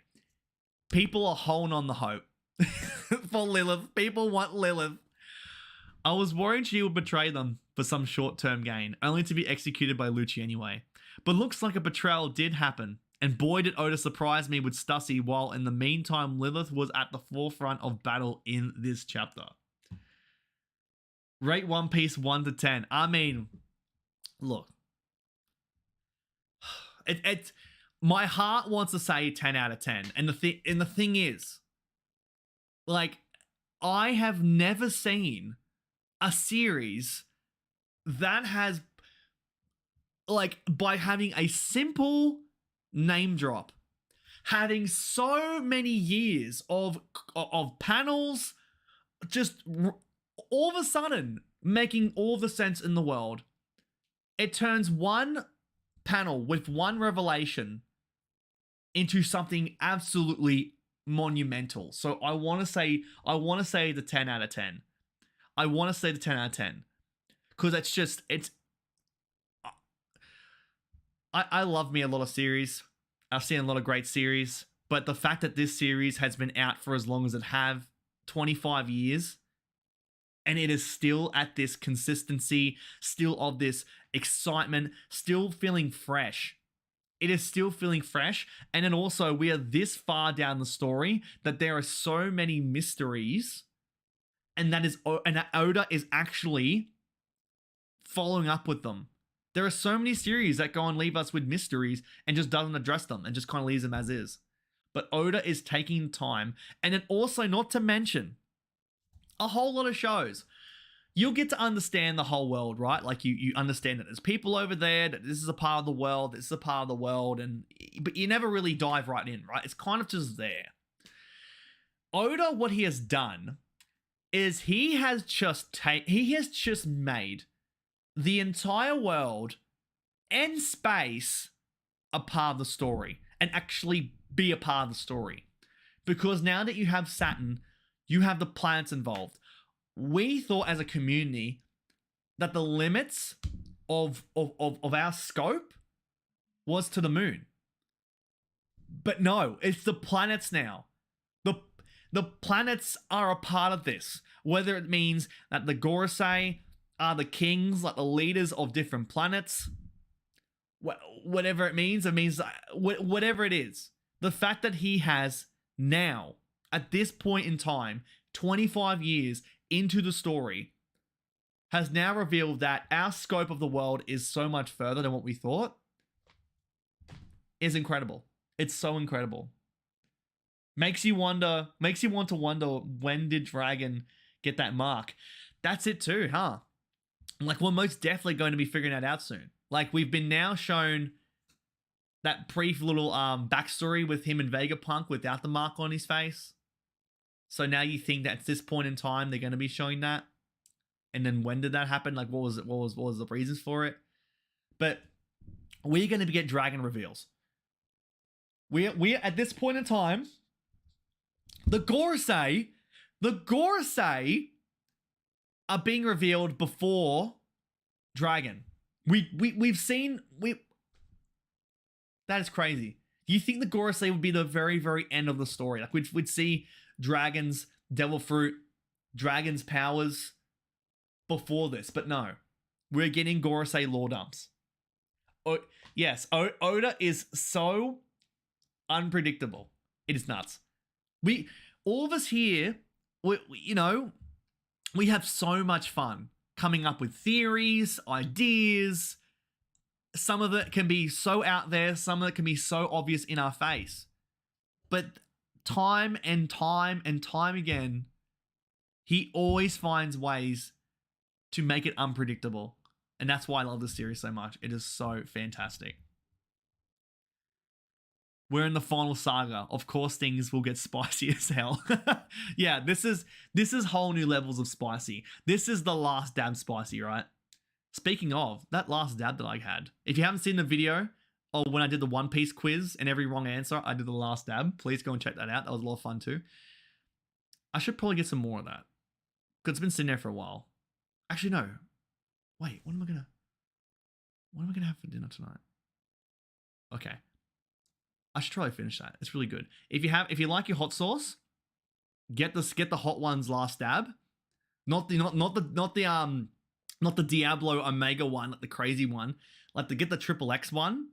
S1: People are holding on the hope for Lilith. People want Lilith. I was worried she would betray them for some short-term gain, only to be executed by Lucci anyway. But looks like a betrayal did happen, and boy did Oda surprise me with Stussy, while in the meantime Lilith was at the forefront of battle in this chapter. Rate One Piece 1 to 10. I mean, look. It's my heart wants to say 10 out of 10. And the thing is, like, I have never seen a series that has, like, by having a simple name drop, having so many years of panels, just all of a sudden making all the sense in the world. It turns one panel with one revelation into something absolutely monumental. So I want to say the 10 out of 10. I want to say the 10 out of 10. Because I love me a lot of series. I've seen a lot of great series. But the fact that this series has been out for as long as it have, 25 years, and it is still at this consistency, still of this excitement, still feeling fresh. It is still feeling fresh. And then also we are this far down the story that there are so many mysteries, and that Oda is actually following up with them. There are so many series that go and leave us with mysteries and just doesn't address them and just kind of leaves them as is. But Oda is taking time. And then also, not to mention, a whole lot of shows, you'll get to understand the whole world, right? Like you understand that there's people over there, that this is a part of the world, this is a part of the world, but you never really dive right in, right? It's kind of just there. Oda, what he has done is he has just made the entire world and space a part of the story, and actually be a part of the story. Because now that you have Saturn, you have the planets involved. We thought as a community that the limits of our scope was to the moon. But no, it's the planets now. The planets are a part of this. Whether it means that the Gorosei are the kings, like the leaders of different planets. Whatever it means whatever it is. The fact that he has now, at this point in time, 25 years into the story, has now revealed that our scope of the world is so much further than what we thought, is incredible. It's so incredible. Makes you want to wonder, when did Dragon get that mark? That's it too, huh? Like, we're most definitely going to be figuring that out soon. Like, we've been now shown that brief little backstory with him and Vegapunk without the mark on his face. So now you think that at this point in time they're going to be showing that. And then when did that happen? Like, what was the reasons for it? But we're going to get Dragon reveals. We're at this point in time, the Gorosei are being revealed before Dragon. We've seen that is crazy. Do you think the Gorosei would be the very, very end of the story? Like, we'd see Dragon's Devil Fruit, Dragon's powers before this, but no. We're getting Gorosei lore dumps. Yes, Oda is so unpredictable. It is nuts. All of us here, we have so much fun coming up with theories, ideas. Some of it can be so out there, some of it can be so obvious in our face. But time and time and time again, he always finds ways to make it unpredictable. And that's why I love this series so much. It is so fantastic. We're in the final saga. Of course, things will get spicy as hell. Yeah, this is whole new levels of spicy. This is the last dab spicy, right? Speaking of, that last dab that I had. If you haven't seen the video, or when I did the One Piece quiz and every wrong answer, I did the last dab. Please go and check that out. That was a lot of fun too. I should probably get some more of that because it's been sitting there for a while. Actually, no. Wait, what am I gonna have for dinner tonight? Okay, I should try to finish that. It's really good. If you like your hot sauce, get the hot ones last dab. Not the Diablo Omega one, like the crazy one. Like get the triple X one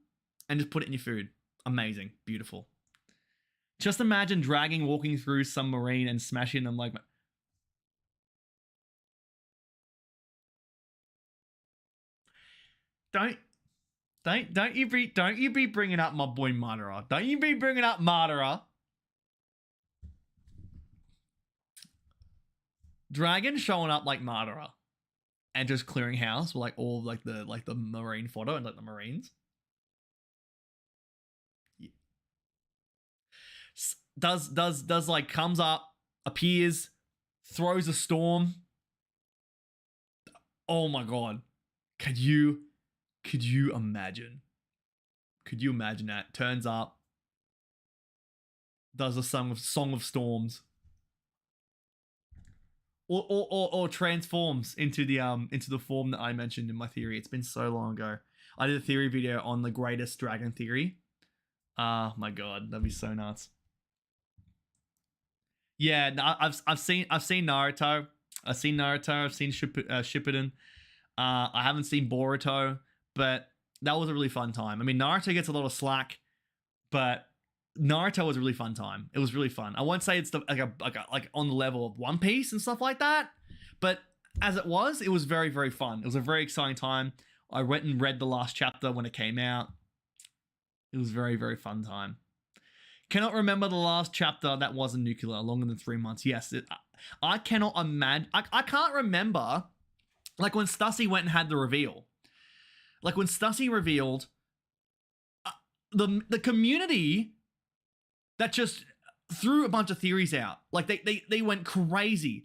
S1: and just put it in your food. Amazing, beautiful. Just imagine dragging walking through some marine and smashing them like. Don't you be bringing up my boy Madara. Don't you be bringing up Madara. Dragon showing up like Madara and just clearing house with like all like the marine photo and like the marines. Yeah. Does like comes up, appears, throws a storm. Oh my god. Could you imagine? Could you imagine that? Turns up, does a song of storms. Or transforms into the form that I mentioned in my theory. It's been so long ago. I did a theory video on the greatest dragon theory. My god, that'd be so nuts. Yeah, I've seen Naruto. I've seen Shippuden. I haven't seen Boruto, but that was a really fun time. I mean, Naruto gets a lot of slack, but Naruto was a really fun time. It was really fun. I won't say it's like on the level of One Piece and stuff like that, but as it was very, very fun. It was a very exciting time. I went and read the last chapter when it came out. It was very, very fun time. Cannot remember the last chapter that wasn't nuclear, longer than 3 months. Yes, I cannot imagine. I can't remember, like when Stussy went and had the reveal. Like when Stussy revealed, the community that just threw a bunch of theories out. Like they went crazy.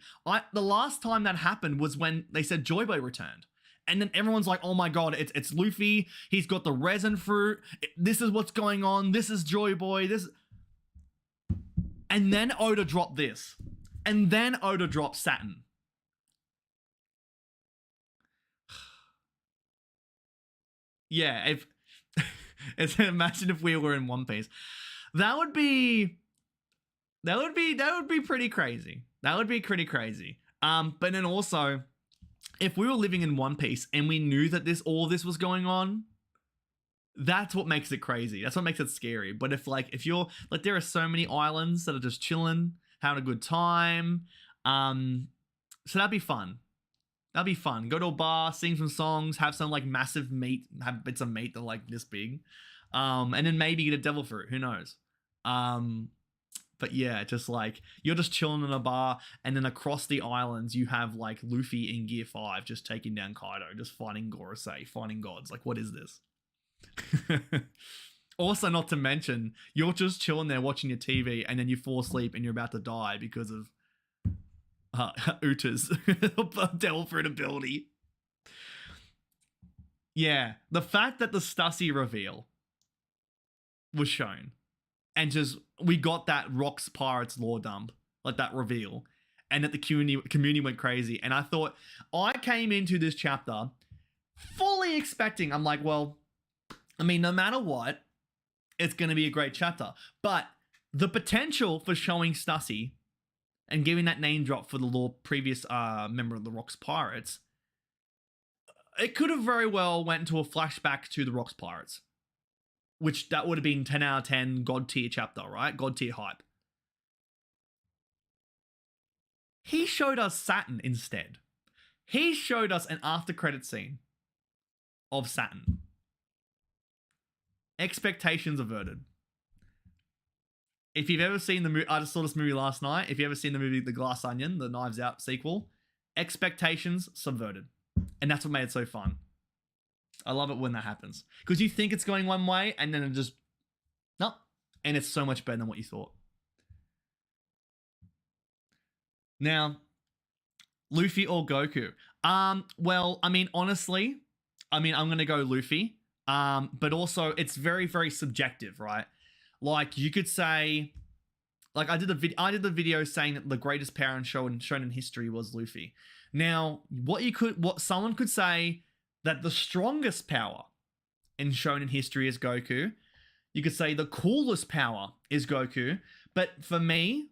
S1: The last time that happened was when they said Joy Boy returned. And then everyone's like, oh my god, it's Luffy. He's got the resin fruit. This is what's going on. This is Joy Boy. And then Oda dropped this. And then Oda dropped Saturn. Yeah, imagine if we were in One Piece. That would be pretty crazy. That would be pretty crazy. But then also, if we were living in One Piece and we knew that all this was going on, that's what makes it crazy. That's what makes it scary. But if you're like, there are so many islands that are just chilling, having a good time. So that'd be fun. That'd be fun. Go to a bar, sing some songs, have some like massive meat, have bits of meat that are like this big. And then maybe get a devil fruit. Who knows? But yeah, just like you're just chilling in a bar, and then across the islands you have like Luffy in Gear 5 just taking down Kaido, just fighting Gorosei, fighting gods. Like, what is this? Also, not to mention, you're just chilling there watching your TV, and then you fall asleep and you're about to die because of Uta's devil fruit ability. Yeah, the fact that the Stussy reveal was shown, and just we got that Rocks Pirates lore dump, like that reveal, and that the community went crazy. And I came into this chapter fully expecting, I'm like, well, I mean, no matter what, it's going to be a great chapter. But the potential for showing Stussy and giving that name drop for the previous member of the Rocks Pirates, it could have very well went into a flashback to the Rocks Pirates, which that would have been 10 out of 10 God tier chapter, right? God tier hype. He showed us Saturn instead. He showed us an after credit scene of Saturn. Expectations averted. If you've ever seen the movie, I just saw this movie last night. If you've ever seen the movie The Glass Onion, the Knives Out sequel, expectations subverted. And that's what made it so fun. I love it when that happens. Because you think it's going one way, and then it just, nope. And it's so much better than what you thought. Now, Luffy or Goku? Well, I mean, honestly, I'm going to go Luffy. But also, it's very, very subjective, right? Like, you could say Like I did the video saying that the greatest power in shonen history was Luffy. Now, what someone could say that the strongest power in shonen history is Goku. You could say the coolest power is Goku, but for me,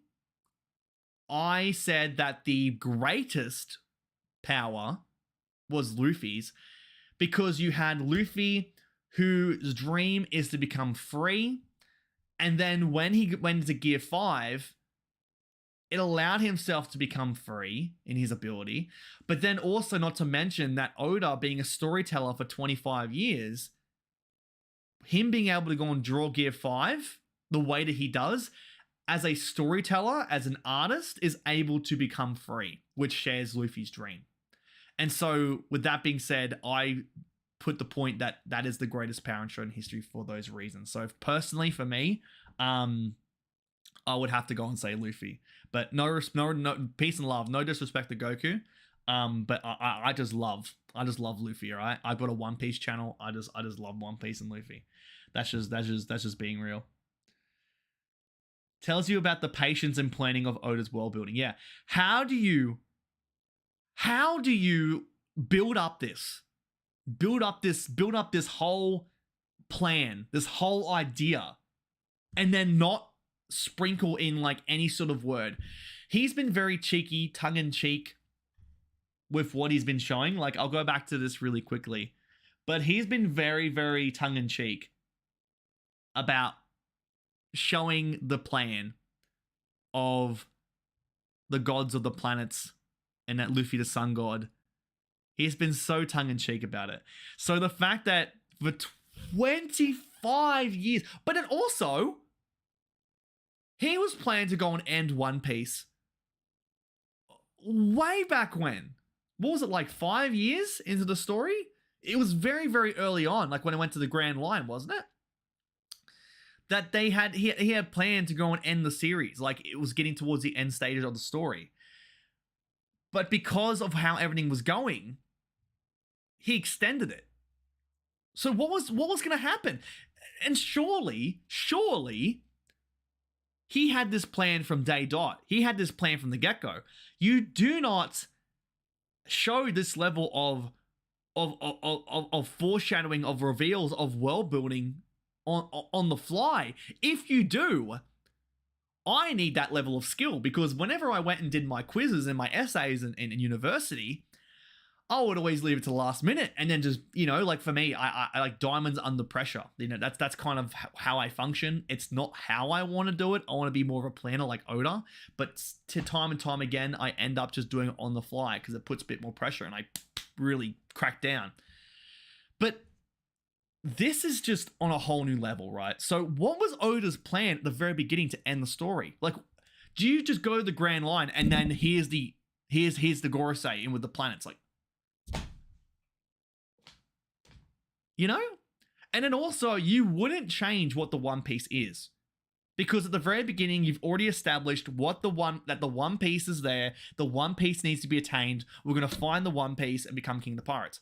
S1: I said that the greatest power was Luffy's, because you had Luffy whose dream is to become free, and then when he went into Gear 5, it allowed himself to become free in his ability, but then also not to mention that Oda being a storyteller for 25 years, him being able to go and draw Gear 5 the way that he does, as a storyteller, as an artist, is able to become free, which shares Luffy's dream. And so, with that being said, I put the point that that is the greatest power in shonen history for those reasons. So, personally, for me, I would have to go and say Luffy. But no, peace and love. No disrespect to Goku. But I just love Luffy. All right, I've got a One Piece channel. I just love One Piece and Luffy. That's just being real. Tells you about the patience and planning of Oda's world building. Yeah. How do you build up this whole plan, this whole idea, and then not sprinkle in like any sort of word? He's been very cheeky, tongue-in-cheek with what he's been showing. Like, I'll go back to this really quickly, but he's been very, very tongue-in-cheek about showing the plan of the gods of the planets and that Luffy the sun god. He's been so tongue-in-cheek about it. So the fact that for 25 years, but then also he was planning to go and end One Piece way back when. What was it, like 5 years into the story? It was very, very early on, like when it went to the Grand Line, wasn't it? That he had planned to go and end the series. Like, it was getting towards the end stages of the story. But because of how everything was going, he extended it. So what was going to happen? And surely, he had this plan from day dot. He had this plan from the get-go. You do not show this level of foreshadowing, of reveals, of world building on the fly. If you do, I need that level of skill, because whenever I went and did my quizzes and my essays in university, I would always leave it to the last minute, and then just, like for me, I like diamonds under pressure. That's kind of how I function. It's not how I want to do it. I want to be more of a planner like Oda, but to time and time again, I end up just doing it on the fly because it puts a bit more pressure and I really crack down. But this is just on a whole new level, right? So what was Oda's plan at the very beginning to end the story? Like, do you just go to the Grand Line and then here's the Gorosei in with the planets? Like, And then also, you wouldn't change what the One Piece is, because at the very beginning, you've already established that the One Piece is there. The One Piece needs to be attained. We're going to find the One Piece and become King of the Pirates.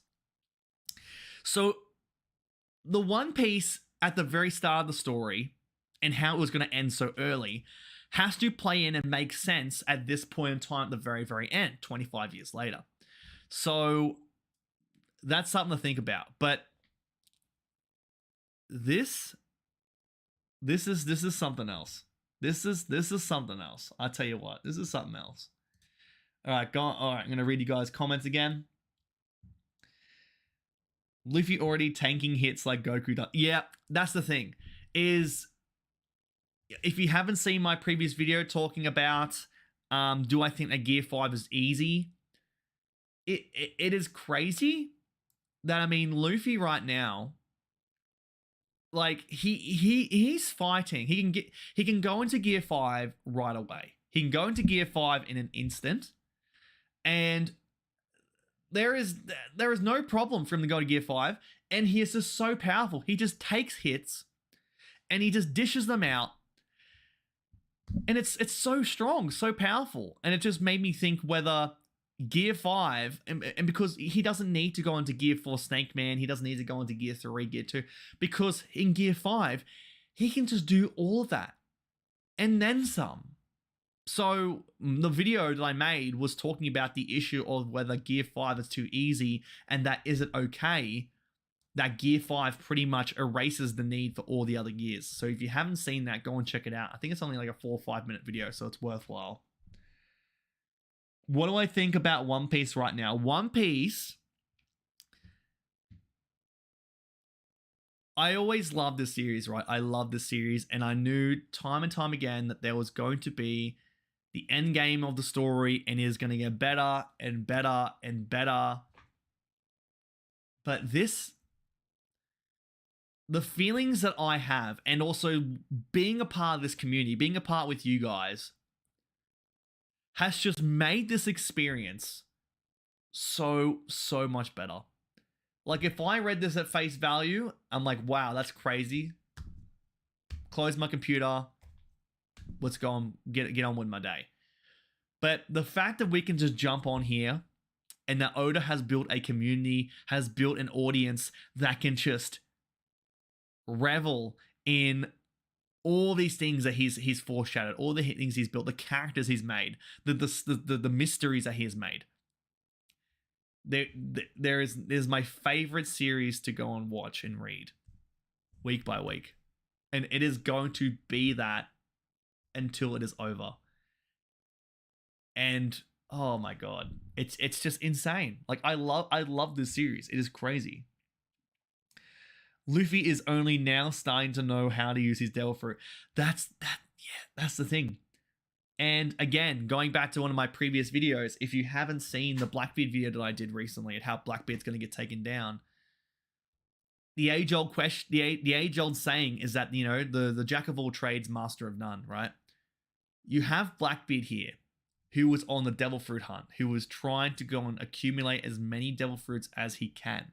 S1: So the One Piece at the very start of the story and how it was going to end so early has to play in and make sense at this point in time at the very, very end, 25 years later. So that's something to think about. But this is something else. This is something else. I tell you what, this is something else. All right, I'm gonna read you guys' comments again. Luffy already tanking hits like Goku does. Yeah, that's the thing. Is if you haven't seen my previous video talking about, do I think that Gear 5 is easy? It is crazy that, Luffy right now, like he's fighting. He can go into Gear 5 right away. He can go into Gear 5 in an instant, and there is no problem for him to go to Gear 5, and he is just so powerful. He just takes hits and he just dishes them out. And it's so strong, so powerful. And it just made me think whether Gear 5, and because he doesn't need to go into Gear 4 Snake Man, he doesn't need to go into Gear 3, Gear 2, because in Gear 5, he can just do all of that. and then some. So the video that I made was talking about the issue of whether Gear 5 is too easy and that is it okay that Gear 5 pretty much erases the need for all the other gears. So if you haven't seen that, go and check it out. I think it's only like a 4 or 5 minute video, so it's worthwhile. What do I think about One Piece right now? One Piece, I always loved this series, right? I love this series, and I knew time and time again that there was going to be the end game of the story, and it is going to get better and better and better. But this, the feelings that I have, and also being a part of this community, being a part with you guys, has just made this experience so much better. Like, if I read this at face value, I'm like, wow, that's crazy. Close my computer. Let's go and get on with my day. But the fact that we can just jump on here and that Oda has built a community, has built an audience that can just revel in all these things that he's foreshadowed, all the things he's built, the characters he's made, the mysteries that he has made. There's my favorite series to go and watch and read week by week. And it is going to be that until it is over. And oh my god, it's just insane. Like, I love this series. It is crazy. Luffy is only now starting to know how to use his Devil Fruit. That's the thing. And again, going back to one of my previous videos, if you haven't seen the Blackbeard video that I did recently at how Blackbeard's going to get taken down, the age-old question, the age-old saying is that, you know, the jack of all trades, master of none, right? You have Blackbeard here, who was on the Devil Fruit hunt, who was trying to go and accumulate as many Devil Fruits as he can.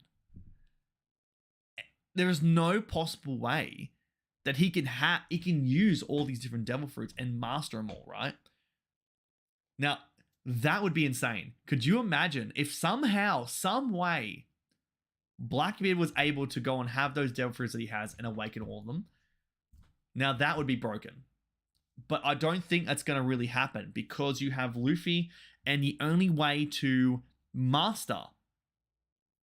S1: There is no possible way that he can use all these different Devil Fruits and master them all, right? Now, that would be insane. Could you imagine if somehow, some way, Blackbeard was able to go and have those Devil Fruits that he has and awaken all of them? Now, that would be broken. But I don't think that's going to really happen because you have Luffy, and the only way to master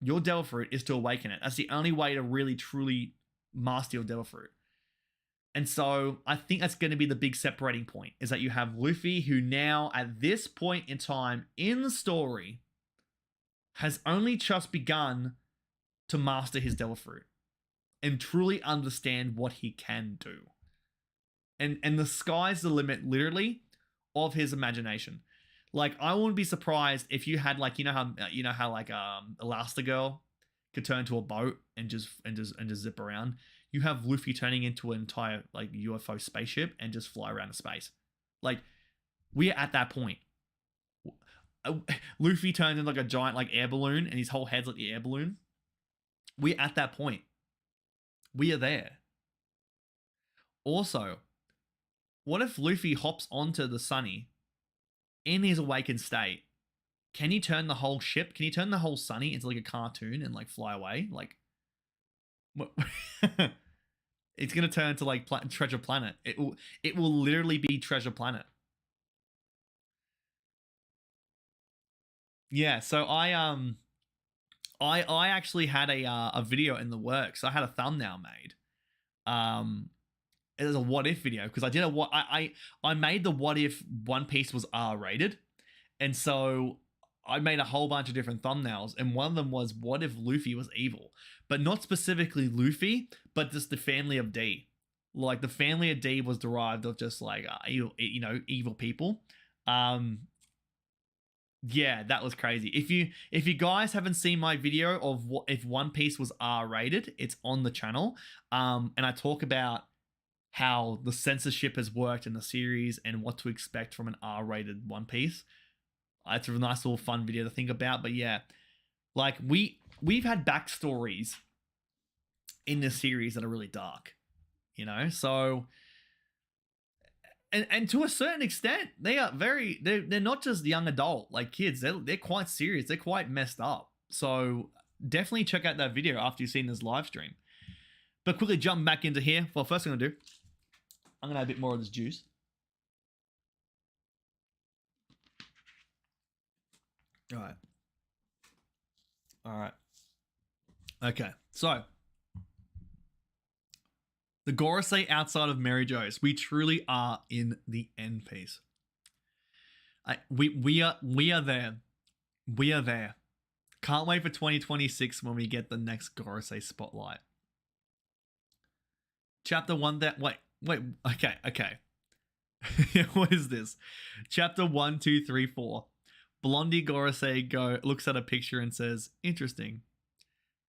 S1: your Devil Fruit is to awaken it. That's the only way to really, truly master your Devil Fruit. And so I think that's going to be the big separating point, is that you have Luffy, who now, at this point in time in the story, has only just begun to master his Devil Fruit and truly understand what he can do. And the sky's the limit, literally, of his imagination. Like, I wouldn't be surprised if you had, like, you know how like Elastigirl could turn into a boat and just zip around. You have Luffy turning into an entire like UFO spaceship and just fly around in space. Like, we are at that point. Luffy turns into like a giant like air balloon, and his whole head's like the air balloon. We're at that point. We are there. Also, what if Luffy hops onto the Sunny in his awakened state? Can he turn the whole ship? Can he turn the whole Sunny into like a cartoon and like fly away? Like, what? It's gonna turn into like Treasure Planet. It will literally be Treasure Planet. Yeah. So I actually had a video in the works. I had a thumbnail made. It was a what if video because I did I made the what if One Piece was R-rated, and so I made a whole bunch of different thumbnails, and one of them was what if Luffy was evil, but not specifically Luffy, but just the family of D. Like, the family of D was derived of just like evil people. Yeah, that was crazy. If you guys haven't seen my video of what if One Piece was R-rated, it's on the channel. And I talk about how the censorship has worked in the series and what to expect from an R-rated One Piece. It's a nice little fun video to think about. But yeah, like we've had backstories in this series that are really dark, you know? So and to a certain extent, they're not just young adult like kids. They're quite serious. They're quite messed up. So definitely check out that video after you've seen this live stream. But quickly jump back into here. Well, first thing I'm gonna do, I'm gonna add a bit more of this juice. All right. All right. Okay. So the Gorosei outside of Mary Jo's, we truly are in the end piece. We are there. We are there. Can't wait for 2026 when we get the next Gorosei spotlight. Chapter 1 that wait. Okay. What is this? Chapter 1, 2, 3, 4. Blondie Gorosei looks at a picture and says, interesting.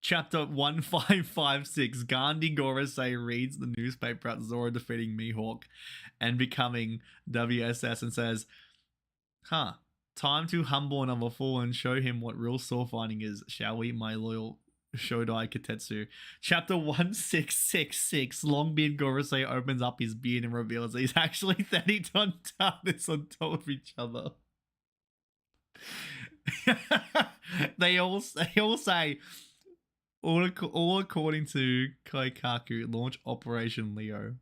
S1: Chapter 1556. Gandhi Gorosei reads the newspaper about Zoro defeating Mihawk and becoming WSS and says, huh, time to humble another fool and show him what real sword fighting is, shall we, my loyal Shodai Katetsu. Chapter 1666. Longbeard Gorosei opens up his beard and reveals that he's actually 30 ton TARDIS on top of each other. they all say, all according to Kaikaku, launch Operation Leo.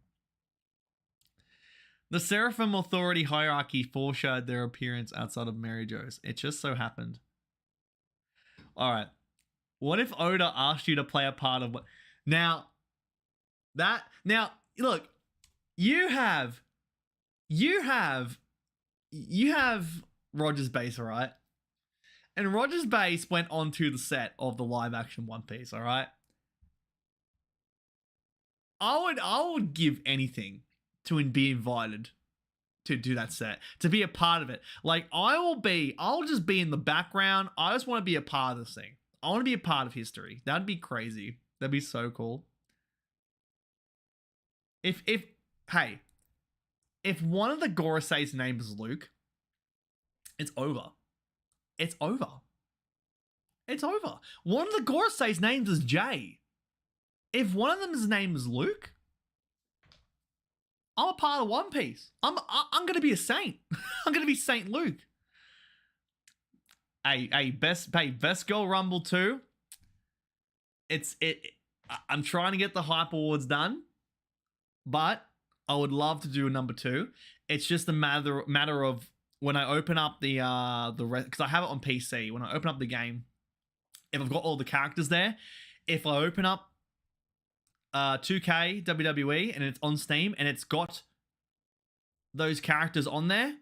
S1: The Seraphim Authority hierarchy foreshadowed their appearance outside of Mary Jo's. It just so happened. Alright. What if Oda asked you to play a part of what? Now, look, you have Roger's Base, alright? And Roger's Base went onto the set of the live action One Piece, alright? I would give anything to be invited to do that set, to be a part of it. Like, I'll just be in the background. I just want to be a part of this thing. I want to be a part of history. That'd be crazy. That'd be so cool. If one of the Gorosei's name is Luke, it's over. It's over. It's over. One of the Gorosei's names is Jay. If one of them's name is Luke, I'm a part of One Piece. I'm gonna be a saint. I'm gonna be Saint Luke. Best Girl Rumble 2. I'm trying to get the Hype Awards done, but I would love to do a number 2. It's just a matter of when I open up the because I have it on PC. When I open up the game, if I've got all the characters there, if I open up 2K WWE and it's on Steam and it's got those characters on there,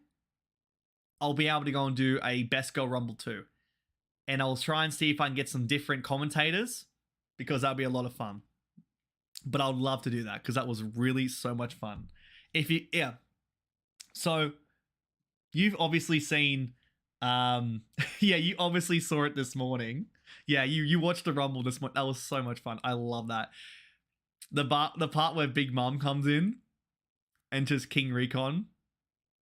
S1: I'll be able to go and do a Best Girl Rumble 2. And I'll try and see if I can get some different commentators, because that'll be a lot of fun. But I would love to do that because that was really so much fun. So you've obviously seen, you obviously saw it this morning. Yeah, you watched the Rumble this morning. That was so much fun. I love that. The part where Big Mom comes in and just King Recon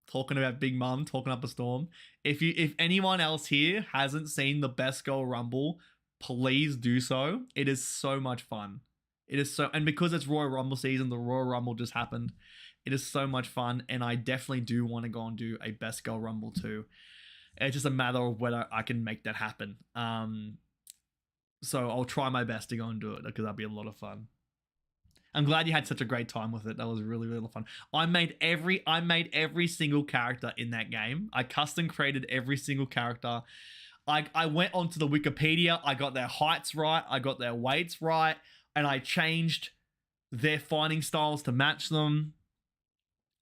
S1: talking about Big Mom, talking up a storm. If anyone else here hasn't seen the Best Girl Rumble, please do so. It is so much fun. It is so, and because it's Royal Rumble season, the Royal Rumble just happened. It is so much fun, and I definitely do want to go and do a Best Girl Rumble too. It's just a matter of whether I can make that happen. So I'll try my best to go and do it, because that'll be a lot of fun. I'm glad you had such a great time with it. That was really, really fun. I made every single character in that game. I custom created every single character. I went onto the Wikipedia. I got their heights right. I got their weights right. And I changed their fighting styles to match them.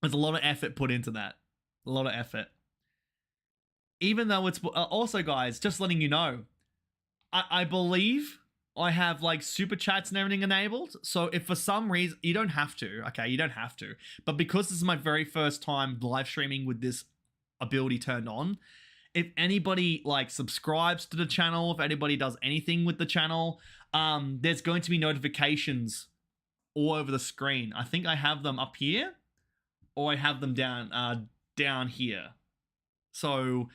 S1: There's a lot of effort put into that. A lot of effort. Even though it's... also, guys, just letting you know, I believe I have like super chats and everything enabled. So if for some reason, you don't have to, okay? You don't have to. But because this is my very first time live streaming with this ability turned on, if anybody like subscribes to the channel, if anybody does anything with the channel, there's going to be notifications all over the screen. I think I have them up here, or I have them down here. So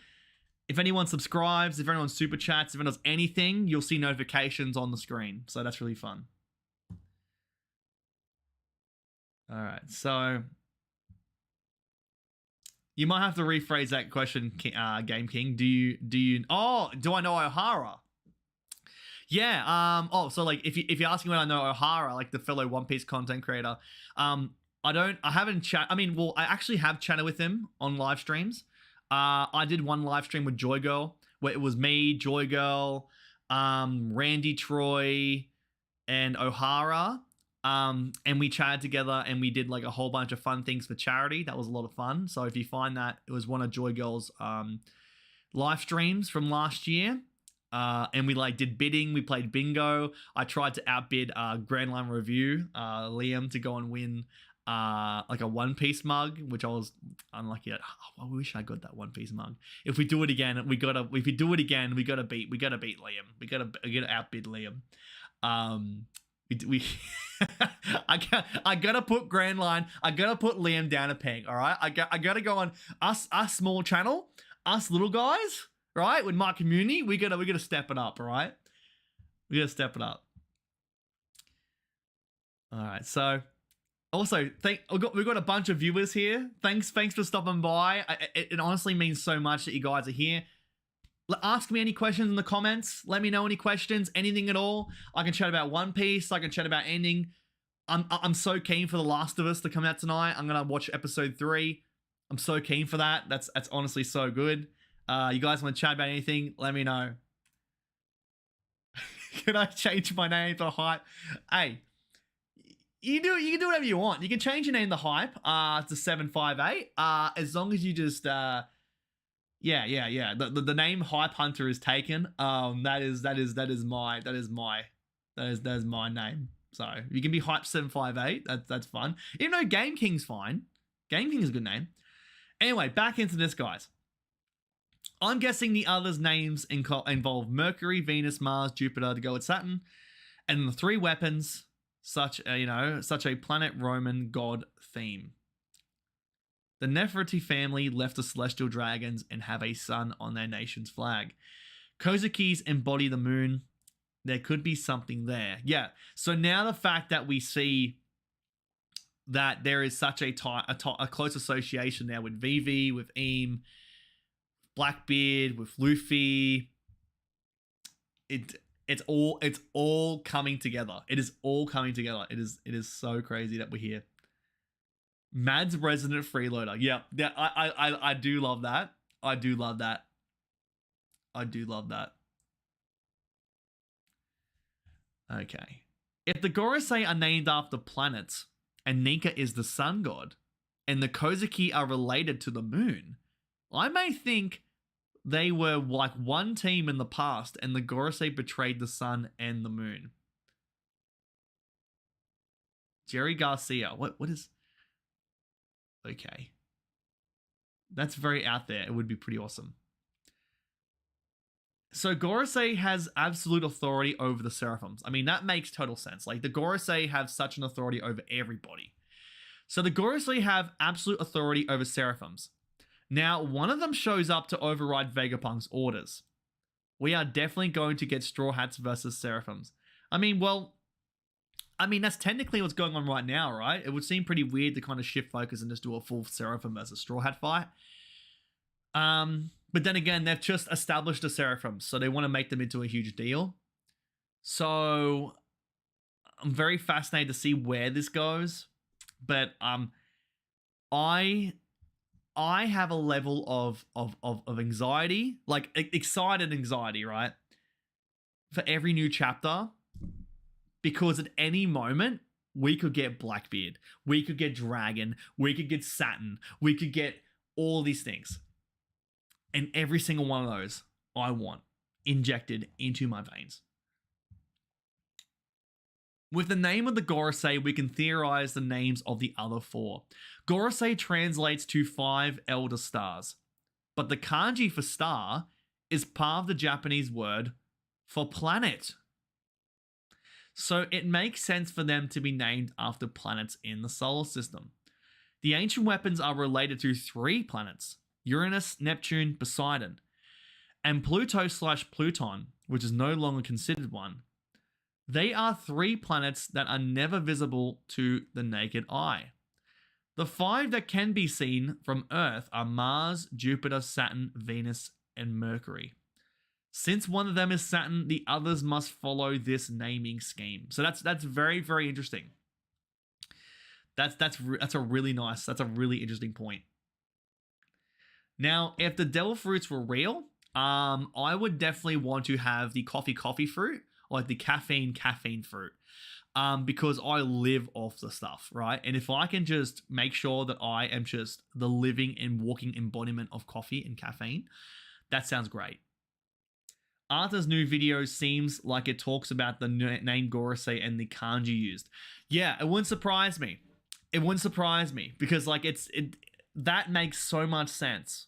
S1: if anyone subscribes, if anyone super chats, if anyone does anything, you'll see notifications on the screen. So that's really fun. All right, so you might have to rephrase that question, Game King. Do I know O'Hara? Yeah. So like if you're asking when I know O'Hara, like the fellow One Piece content creator, I haven't chat. I mean, well, I actually have chatted with him on live streams. I did one live stream with Joy Girl where it was me, Joy Girl, Randy Troy, and O'Hara. And we chatted together and we did like a whole bunch of fun things for charity. That was a lot of fun. So if you find that, it was one of Joy Girl's live streams from last year. And we like did bidding. We played bingo. I tried to outbid Grand Line Review, Liam, to go and win like a One Piece mug, which I was unlucky at. Oh, I wish I got that One Piece mug. If we do it again, we gotta beat Liam. We gotta outbid Liam. We I gotta put Grand Line. I gotta put Liam down a peg. All right. I gotta go on us small channel, us little guys. Right, with my community, we gotta step it up. All right, we gotta step it up. All right. So also we've got a bunch of viewers here. Thanks for stopping by. It honestly means so much that you guys are here. Ask me any questions in the comments. Let me know any questions, anything at all. I can chat about One Piece. I can chat about ending. I'm so keen for The Last of Us to come out tonight. I'm gonna watch episode 3. I'm so keen for that. That's honestly so good. You guys want to chat about anything? Let me know. Can I change my name to Hype? Hey, you can do whatever you want. You can change your name to Hype to 758. As long as you just yeah. The name Hype Hunter is taken. That is my name. So you can be Hype 758. That's fun. Even though Game King's fine. Game King is a good name. Anyway, back into this, guys. I'm guessing the others' names involve Mercury, Venus, Mars, Jupiter to go with Saturn, and the 3 weapons, such a planet Roman god theme. The Nefertiti family left the celestial dragons and have a sun on their nation's flag. Kozukis embody the moon. There could be something there. Yeah. So now the fact that we see that there is such a close association now with Vivi, with Eam, Blackbeard, with Luffy, it's all coming together. It is all coming together. It is so crazy that we're here. Mad's resident freeloader. Yeah, I do love that. I do love that. Okay. If the Gorosei are named after planets, and Nika is the sun god, and the Kozuki are related to the moon, I may think they were like one team in the past and the Gorosei betrayed the sun and the moon. Jerry Garcia. What is... Okay. That's very out there. It would be pretty awesome. So Gorosei has absolute authority over the Seraphims. I mean, that makes total sense. Like, the Gorosei have such an authority over everybody. So the Gorosei have absolute authority over Seraphims. Now, one of them shows up to override Vegapunk's orders. We are definitely going to get Straw Hats versus Seraphims. I mean, that's technically what's going on right now, right? It would seem pretty weird to kind of shift focus and just do a full Seraphim versus Straw Hat fight. But then again, they've just established the Seraphims, so they want to make them into a huge deal. So I'm very fascinated to see where this goes. But I have a level of anxiety, like excited anxiety, right? For every new chapter, because at any moment we could get Blackbeard, we could get Dragon, we could get Saturn, we could get all these things. And every single one of those I want injected into my veins. With the name of the Gorosei, we can theorize the names of the other 4. Gorosei translates to 5 elder stars, but the kanji for star is part of the Japanese word for planet. So it makes sense for them to be named after planets in the solar system. The ancient weapons are related to 3 planets: Uranus, Neptune, Poseidon, and Pluto/Pluton, which is no longer considered one. They are 3 planets that are never visible to the naked eye. The 5 that can be seen from Earth are Mars, Jupiter, Saturn, Venus, and Mercury. Since one of them is Saturn, the others must follow this naming scheme. So that's very, very interesting. That's a really interesting point. Now, if the devil fruits were real, I would definitely want to have the coffee fruit, or like the caffeine fruit. Because I live off the stuff, right? And if I can just make sure that I am just the living and walking embodiment of coffee and caffeine, that sounds great. Arthur's new video seems like it talks about the name Gorosei and the kanji used. Yeah, it wouldn't surprise me. It wouldn't surprise me because like that makes so much sense.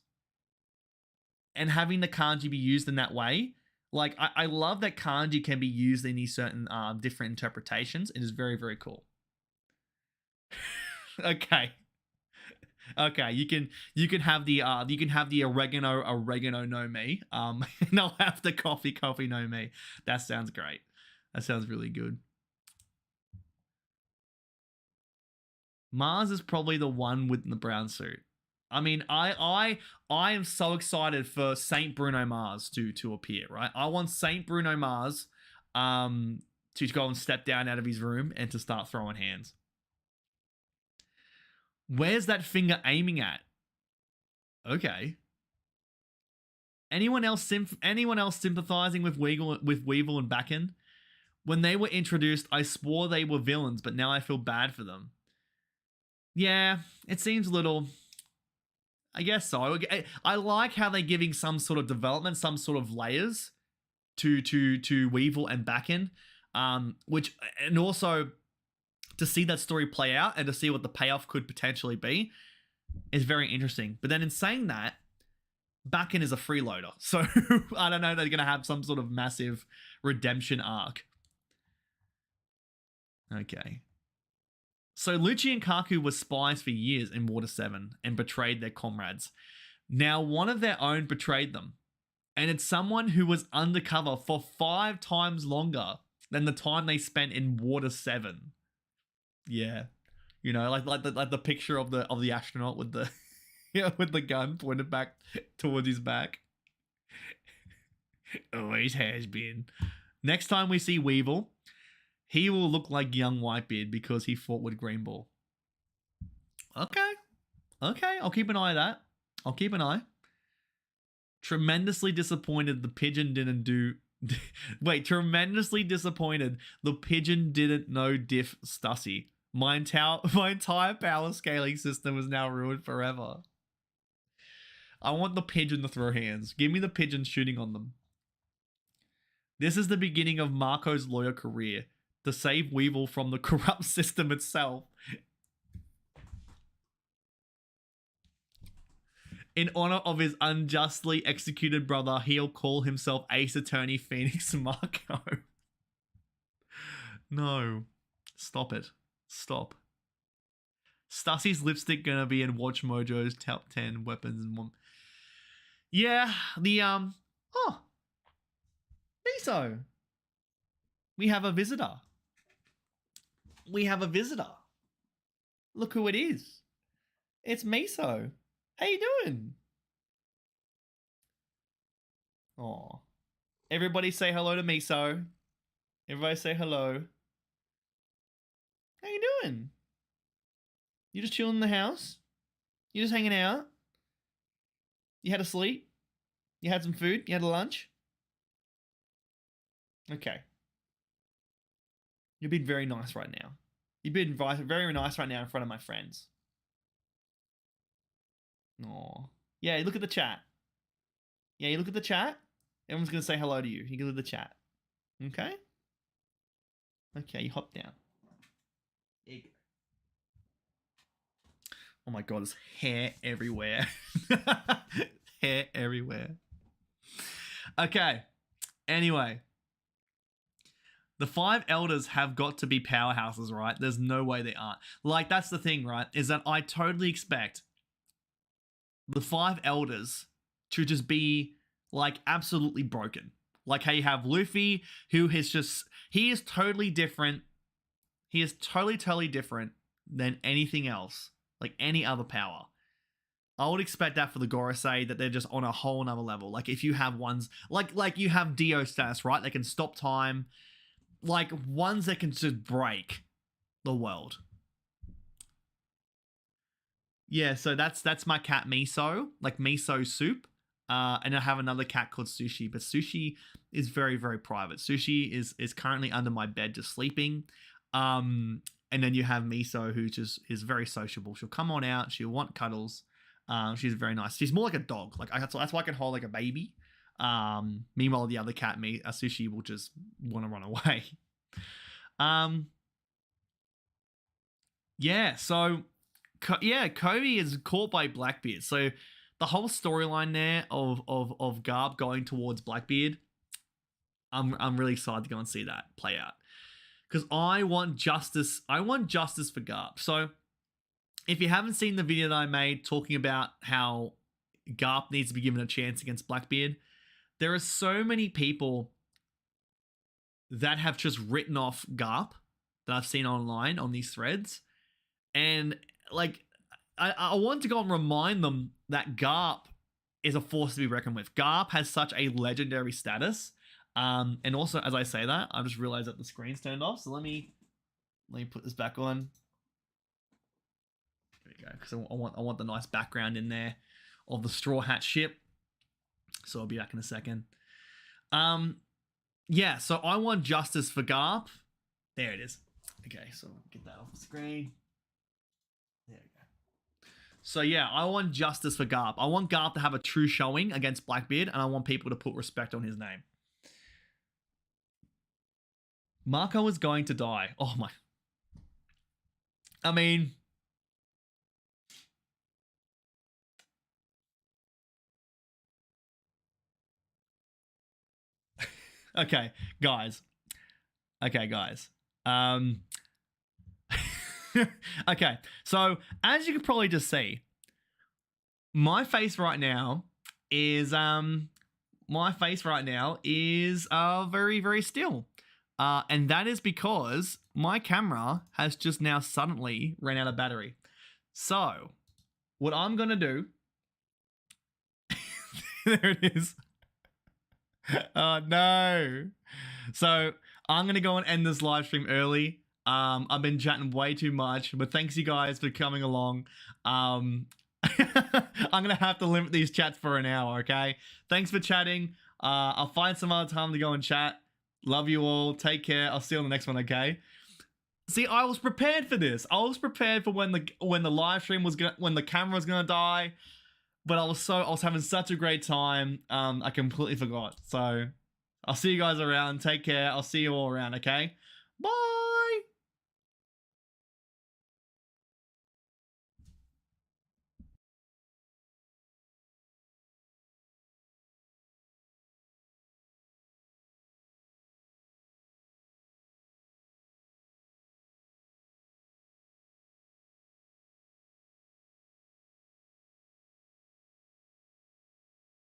S1: And having the kanji be used in that way, like I love that kanji can be used in these certain different interpretations. It is very, very cool. Okay. Okay, you can have the oregano no me. And I'll have the coffee no me. That sounds great. That sounds really good. Mars is probably the one with the brown suit. I mean, I am so excited for Saint Bruno Mars to appear, right? I want Saint Bruno Mars to go and step down out of his room and to start throwing hands. Where's that finger aiming at? Okay. Anyone else sympathizing with Weevil and Bakken? When they were introduced, I swore they were villains, but now I feel bad for them. Yeah, it seems a little. I guess so. I like how they're giving some sort of development, some sort of layers to Weevil and Bakken, which, and also to see that story play out and to see what the payoff could potentially be is very interesting. But then in saying that, Bakken is a freeloader, so I don't know if they're going to have some sort of massive redemption arc. Okay. So Lucci and Kaku were spies for years in Water 7 and betrayed their comrades. Now one of their own betrayed them. And it's someone who was undercover for 5 times longer than the time they spent in Water 7. Yeah. You know, like the picture of the astronaut with the with the gun pointed back towards his back. Always has been. Next time we see Weevil, he will look like young Whitebeard because he fought with Green Ball. Okay. Okay, I'll keep an eye on that. I'll keep an eye. Tremendously disappointed the pigeon didn't do... Wait, tremendously disappointed the pigeon didn't know Diff Stussy. My entire power scaling system is now ruined forever. I want the pigeon to throw hands. Give me the pigeon shooting on them. This is the beginning of Marco's lawyer career. To save Weevil from the corrupt system itself. In honor of his unjustly executed brother, he'll call himself Ace Attorney Phoenix Marco. No. Stop it. Stop. Stussy's lipstick gonna be in Watch Mojo's top 10 weapons and one. Yeah, the oh. Miso. We have a visitor. We have a visitor. Look who it is. It's Miso. How you doing? Oh. Everybody say hello to Miso. Everybody say hello. How you doing? You just chilling in the house? You just hanging out? You had a sleep? You had some food? You had a lunch? Okay. You're being very nice right now. You've been very nice right now in front of my friends. Aw. Yeah, look at the chat. Yeah, you look at the chat. Everyone's going to say hello to you. You can look at the chat. Okay? Okay, you hop down. There you go. Oh my god, there's hair everywhere. Hair everywhere. Okay. Anyway. The 5 elders have got to be powerhouses, right? There's no way they aren't. Like, that's the thing, right? Is that I totally expect the 5 elders to just be, like, absolutely broken. Like how you have Luffy, who is just... He is totally different. He is totally different than anything else. Like, any other power. I would expect that for the Gorosei, that they're just on a whole nother level. Like, if you have ones... Like you have Dio status, right? They can stop time... Like, ones that can just break the world. Yeah, so that's my cat Miso. Like, miso soup. And I have another cat called Sushi, but Sushi is very, very private. Sushi is currently under my bed just sleeping. And then you have Miso, who just is very sociable. She'll come on out. She'll want cuddles. She's very nice. She's more like a dog. Like that's why I can hold like a baby. Meanwhile, the other cat, Sushi, will just want to run away. Yeah. So, Kobe is caught by Blackbeard. So the whole storyline there of Garp going towards Blackbeard, I'm really excited to go and see that play out, because I want justice. I want justice for Garp. So if you haven't seen the video that I made talking about how Garp needs to be given a chance against Blackbeard, there are so many people that have just written off Garp that I've seen online on these threads. And like, I want to go and remind them that Garp is a force to be reckoned with. Garp has such a legendary status. And also, as I say that, I just realized that the screen's turned off. So let me put this back on. There you go, because I want the nice background in there of the Straw Hat ship. So I'll be back in a second. Yeah, so I want justice for Garp. There it is. Okay, so get that off the screen. There we go. So yeah, I want justice for Garp. I want Garp to have a true showing against Blackbeard, and I want people to put respect on his name. Marco is going to die. Oh my. I mean, okay, guys. Okay, so as you can probably just see, my face right now is very, very still. And that is because my camera has just now suddenly ran out of battery. So what I'm going to do, there it is. Oh no. So I'm going to go and end this live stream early. I've been chatting way too much, but thanks you guys for coming along. I'm going to have to limit these chats for an hour, okay? Thanks for chatting. I'll find some other time to go and chat. Love you all. Take care. I'll see you on the next one, okay? See, I was prepared for this. I was prepared for when the live stream was when the camera was gonna die, but I was having such a great time. I completely forgot. So I'll see you guys around. Take care. I'll see you all around, okay? Bye.